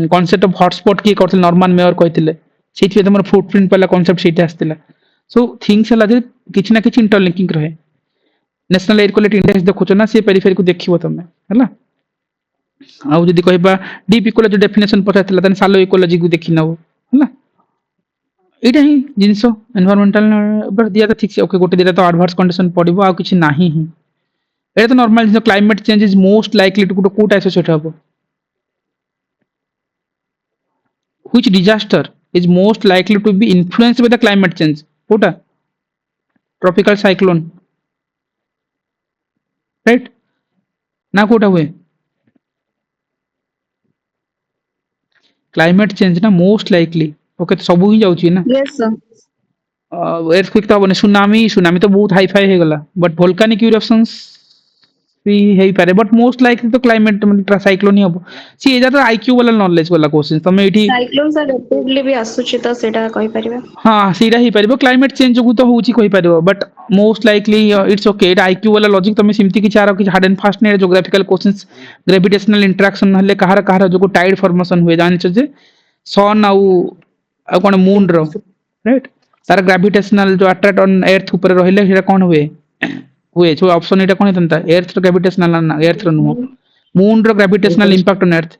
कॉन्सेप्ट ऑफ हॉटस्पॉट किए करते नॉर्मल मेयर कहते से तुम फुटप्रिंट वाला कॉन्सेप्ट से आसला सो थिंग्स है किसी ना किसी इंटरलिंकिंग रहे नेशनल एयर क्वालिटी इंडेक्स देखुच ना सी पेरिफेरी को देखियो तमे हला आउ जदी कहबा डीप इकोलॉजी डेफिनेशन पचारथिला तने सालो इकोलॉजी को देखि नबो हला एटा ही जिंसो एनवायरमेंटल बर दिया तो ठीक से ओके गोटे दिया तो एडवर्स कंडीशन पड़िबो आ किछि नाही ही एटा तो नॉर्मल जिंसो climate change is most likely to कोट एसोसिएट हबो which disaster is most likely to be influenced by the climate change कोटा ट्रॉपिकल साइक्लोन राइट ना कोटा हुए क्लाइमेट चेंज ना मोस्ट लाइकली ओके तो सब ही जाउची ना यस सर earthquake तो बने सुनामी तो बहुत हाई फाई हो गला बट वोल्केनिक इरप्शंस भी हेई पारे बट मोस्ट लाइकली तो क्लाइमेट मतलब साइक्लोन ही हबो सी एजा तो आईक्यू वाला नॉलेज वाला क्वेश्चन तमे एठी साइक्लोन सर रिपीटेडली भी आसुची तो सेटा कहि परिबा हाँ सीधा ही पारिबो क्लाइमेट चेंज को तो होची कहि पारिबो but most likely it's okay एटा आईक्यू वाला लॉजिक तमे सिमती कि चार कि हार्ड एंड फास्ट ने ज्योग्राफिकल क्वेश्चंस ग्रेविटेशनल इंटरेक्शन हले कहार जो टाइड फॉर्मेशन हुए जानि छ जे सन आ कोन मून रो राइट तार ग्रेविटेशनल जो अट्रैक्ट ऑन अर्थ ऊपर रहिले सेटा कोन हुए जो ऑप्शन एटा कोन हेतंता अर्थ रो ग्रेविटेशनल ना अर्थ रो नो मून रो gravitational impact on earth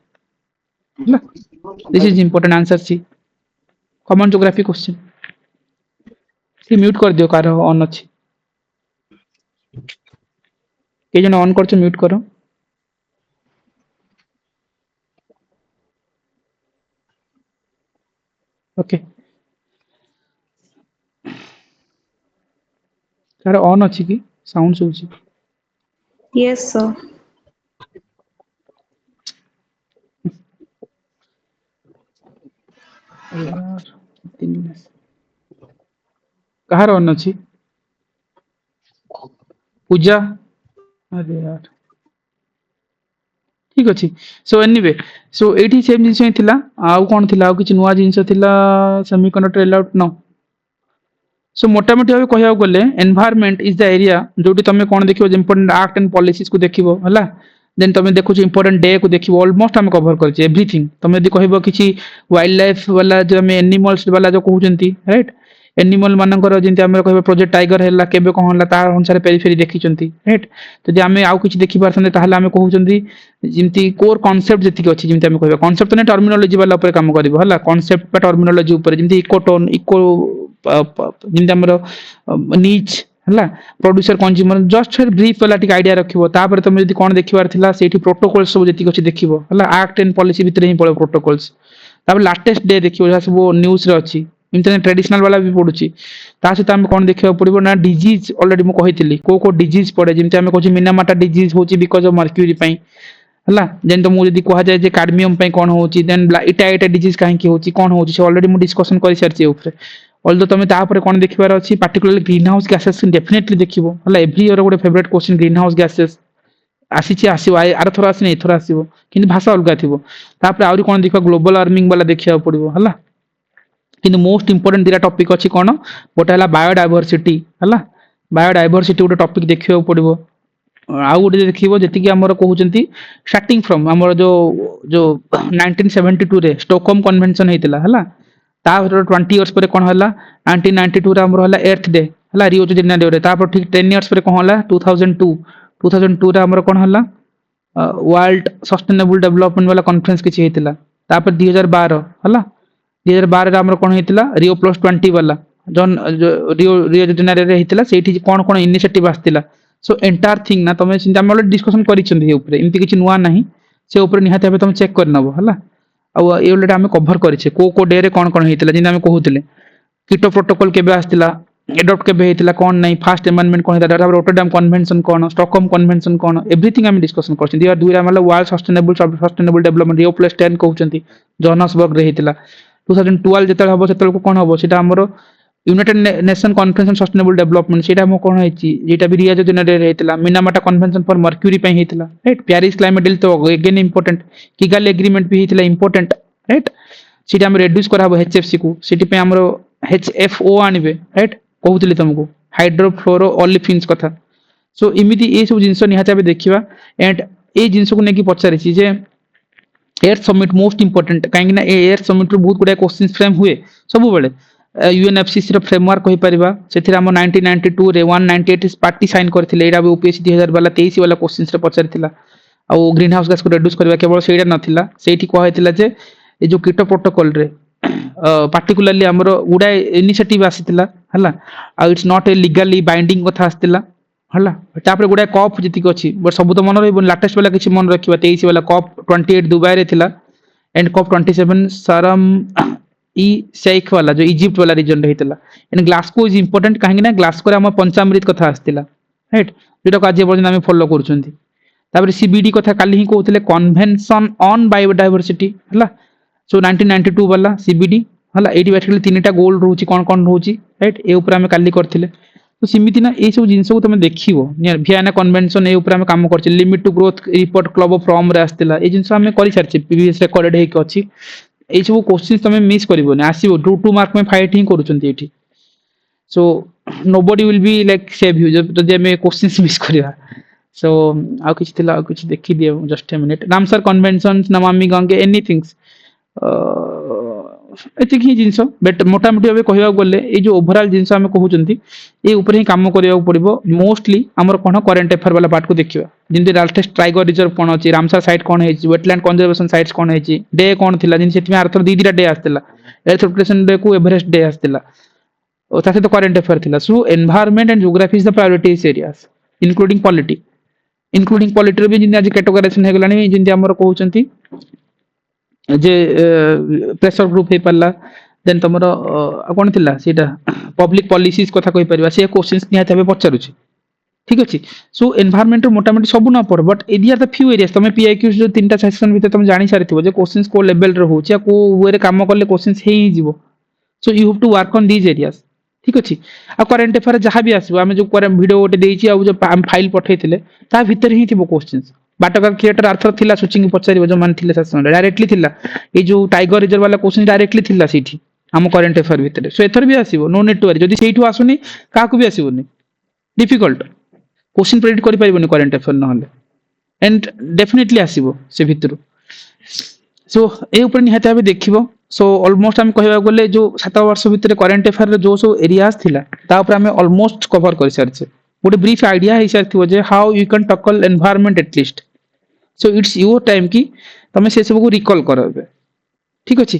this is important answer C common geography question सी म्यूट कर दियो कार ऑन अछि के जन ऑन करछ म्यूट करो ओके कार ऑन अछि कि साउंड सुछि यस सर यार कहार ऑन अछि पूजा अरे यार ठीक अछि सो एनीवे सो एठी सेम जिंस ही थिला आउ कोन थिला आउ किछ नुवा जिंस थिला सेमीकंडक्टर अलाउड नो सो मोटामोटी भाव कहया गले एनवायरनमेंट इज द एरिया जोटी तमे कोन देखिबो इंपोर्टेंट एक्ट एंड पॉलिसीज को देखिबो हला देन तमे देखो इंपोर्टेंट डे को देखिबो ऑलमोस्ट हम कवर करछे एवरीथिंग तमे यदि कहबो किछि वाइल्ड लाइफ वाला जो हम एनिमल्स वाला जो कहउचंती राइट एनिमल मानकर जेंति हम कहबो प्रोजेक्ट टाइगर हैला केबे कोन होला तार अनुसार पेरिफेरी देखिचंती राइट तो जे हमें आउ किछि देखि पारसंते ताहले हम कहउचंती जेंति कोर कांसेप्ट जेति अछि जेंति हम कहबो कांसेप्ट ने टर्मिनोलॉजी वाला ऊपर काम करबो हला कांसेप्ट बा टर्मिनोलॉजी ऊपर जेंति इकोटोन इको जेंति हमरो नीच हला प्रोड्यूसर कंज्यूमर जस्ट ब्रीफ वाला टिक आईडिया रखिबो तापर तमे जदि कोन देखिबार थिला सेठी प्रोटोकॉल सब जेति अछि देखिबो हला एक्ट एंड पॉलिसी भितर ही पळे प्रोटोकॉल्स तापर लेटेस्ट डे देखिबो जा सब न्यूज़ रे अछि इंटरनेट ट्रेडिशनल वाला भी पडुची ता सहित हम कोन देखिबो पड़िबो ना डिजीज ऑलरेडी मु कहितली को डिजीज पड़े जेंति हम कहछि मिनामाटा डिजीज होची बिकॉज ऑफ मर्क्यूरी पई हला जेन तो मु जदि कहा जाय जे कार्डमियम पई कोन होची देन इटा डिजीज काहे की होची कोन होची से ऑलरेडी मु डिस्कशन करि सारछि ऊपर ऑल्दो तमे ता पर कोन देखिबार अछि particularly greenhouse gases definitely देखिबो हला एवरी ईयर गोटे favourite question greenhouse gases आसीची आसीबो आर थोर आसीने थोर आसीबो किंतु भाषा अलगा थिबो तापर आउरी कोन देखिबा ग्लोबल वार्मिंग वाला देखिया पड़िबो हला किंतु मोस्ट इंपोर्टेंट दिरा टॉपिक अछि कोन गोटे हला बायोडायवर्सिटी हला बायोडायवर्सिटी गोटे टॉपिक देखियो पड़िबो आउ गोटे देखिबो जेति कि हमर कहउचंती स्टार्टिंग फ्रॉम हमर जो 1972 रे स्टॉकहोम कन्वेंशन हेतिला हला ता 20 इयर्स पर कोन हला 1992 रे हमर हला अर्थ डे हला रियो दे जेनेरो रे ता पर ठीक 10 इयर्स पर कोन हला 2002 रे हमर कोन हला वर्ल्ड सस्टेनेबल डेवलपमेंट वाला कॉन्फ्रेंस किछि हेतिला ता पर 2012 हला 2012 रे हमर कोन हेतिला रियो +20 वाला जन रियो दे जेनेरो रे हेतिला सेठी कोन कोन इनिशिएटिव आस्तिला सो एंटायर थिंग ना तमे चिंता हम ऑलरेडी डिस्कशन करिछन हे ऊपर इमति किछि नुवा नाही से ऊपर निहाते हबे तमे चेक करनबो हला आ ये ऑलरेडी हम कवर करिछे को डे रे कोन कोन हेतिला जिंदा हम कहउतिले कीटो प्रोटोकॉल केबे आस्तिला एडॉप्ट केबे हेतिला कोन नहीं फर्स्ट अमेंडमेंट कोन हेता रोटरडैम कन्वेंशन कोन स्टॉकहोम कन्वेंशन कोन एवरीथिंग हम डिस्कशन करछन दिया दुइरा मतलब वर्ल्ड सस्टेनेबल डेवलपमेंट रियो प्लस 10 कहउचंती जोहान्सबर्ग रे हेतिला 2012 जेतल हबो सेतल को कोन हबो सेटा हमरो United nation conference on sustainable development सेटा मो कोन हेची जेटा भी रिया जो दिन रे हेतिला मिनामाटा कन्वेंशन फॉर मर्क्यूरी पे हेतिला राइट पेरिस क्लाइमेट डील तो अगेन इंपोर्टेंट किगाली एग्रीमेंट भी हेतिला इंपोर्टेंट राइट सेटा हम रिड्यूस कराबो एचएफसी को सेटी पे हमरो एचएफओ आनिबे राइट कहउतली तुमको हाइड्रोफ्लोरो ओलिफिन्स कथा सो इमिति ए सब जिंस निहाते आबे देखिबा एंड ए जिंस को नेकी पचारिछि जे एयर समिट मोस्ट इंपोर्टेंट काहेकि ना एयर समिट रो बहुत गुडा क्वेश्चंस फ्रेम हुए सब बेले यूएनएफसीसी रो फ्रेमवर्क कहि परिबा सेथिरा हम 1992 रे 198 पार्टी साइन करथिले एडा ओपीएससी 2000 वाला 23 वाला क्वेश्चंस रे पचारिथिला आ ग्रीन हाउस गैस को रिड्यूस करबा केवल सेडा नथिला सेठी कहैतिला जे ए जो कीटो प्रोटोकॉल रे पार्टिकुलरली हमरो गुडा इनिशिएटिव आसीतिला हला आ it's not a legally binding कथा आसीतिला हला तापर गुडा कप जति अछि बट सब तो मन रहबो लेटेस्ट वाला किछि मन रखिबा 23 वाला कप 28 दुबई रे थिला एंड कप 27 सरम ई शेख वाला जो इजिप्ट वाला रीजन रे हितला एंड ग्लासगो इज इंपोर्टेंट काहेकि ना ग्लासगो रे हम पंचामृत कथा आसीतिला राइट जेटा को आज पर्यंत हम फॉलो करछुंती तापर सीबीडी कथा काली ही कहउतले कन्वेंशन ऑन बायोडायवर्सिटी हला सो 1992 वाला सीबीडी हला एटी बेसिकली तीनटा गोल रहउची कोन रहउची राइट ए ऊपर हम काली करथिले तो सिमिति ना ए सब जिंस को तुम देखिबो वियना कन्वेंशन ए ऊपर हम काम करछि limit to growth report club of from रे आस्तिला ए जिंस हम करि सारछि प्रीवियस रेकॉर्डेड हे अछि ए सब क्वेश्चंस तुम मिस करबोनी आसीबो 2 मार्क में फाइट ही करूछंती एठी so nobody will be like save you जब जे में क्वेश्चंस मिस करिया सो आ किछ थिला आ किछ देखि दियो just a minute Ramsar convention Namami Gange एनीथिंग्स एतिक he jeans but मोटामोटी भाव कहवा गले ये जो ओवरऑल जिंस आम कहते ये ऊपर ही काम करने पड़ो मोस्टली आमर कौन करेन्ट अफेयर वाला पार्ट को देखा जमी लाटेस्ट टाइगर रिजर्व कौन अच्छी रामसर साइट कौन है वेटलैंड कंजर्वेशन साइट्स कौन है डे कौन थी जमी आरथर दीटा डे आसाला एर्थ ऑब्जर्वेशन डे को एवरेस्ट डे आसाला सहित करेन्ट अफेयर थी so environment and geography is the priorities areas including polity भी जमी आज कैटेगराइजेशन हो गलानी जमी आमर कहते जे प्रेशर ग्रुप हे पाला देन तमरो कोन थिला सेटा पब्लिक पॉलिसीज कथा कहि परिबा से क्वेश्चंस निहाते हबे पचारुची ठीक अछि सो एनवायरनमेंट मोटामोटी सब ना पड़ but area the few areas तमे पीआईक्यू जो तीनटा सेक्शन भीतर तमे जानि सारिथिबो जे क्वेश्चंस को लेवल रे होची को वे रे काम करले क्वेश्चंस हे ही जीवो so you have to work on these areas ठीक अछि आ करेंट अफेयर जहां भी आसीबो हम जो वीडियो ओटे देइची आ जो फाइल पठैतिले ता भीतर ही थिबो क्वेश्चंस बाटकर क्रिएटर आर्थर थिला सोचिंग पचारिबो जो मान थिले सेशन डायरेक्टली थिला ए जो टाइगर रिजर्व वाला क्वेश्चन डायरेक्टली थिला सेठी हम करेंट अफेयर भीतर सो एथर भी आसीबो नो नेट टू वरी जदी सेठू आसुनी काकू भी आसीबोनी डिफिकल्ट क्वेश्चन प्रेडिक्ट करि परिबोनी करेंट अफेयर न हले एंड डेफिनेटली आसीबो से भीतर सो ए ऊपर निहाते आबे देखिबो सो ऑलमोस्ट हम कहबा गले जो 7 वर्ष भीतर करेंट अफेयर जो सो एरियाज थिला ता ऊपर हम ऑलमोस्ट कवर कर सारछे गोटे ब्रीफ आइडिया है सारथिबो जे how you can tackle environment at least so it's your time की तमे से सब को रिकॉल करबे ठीक अछि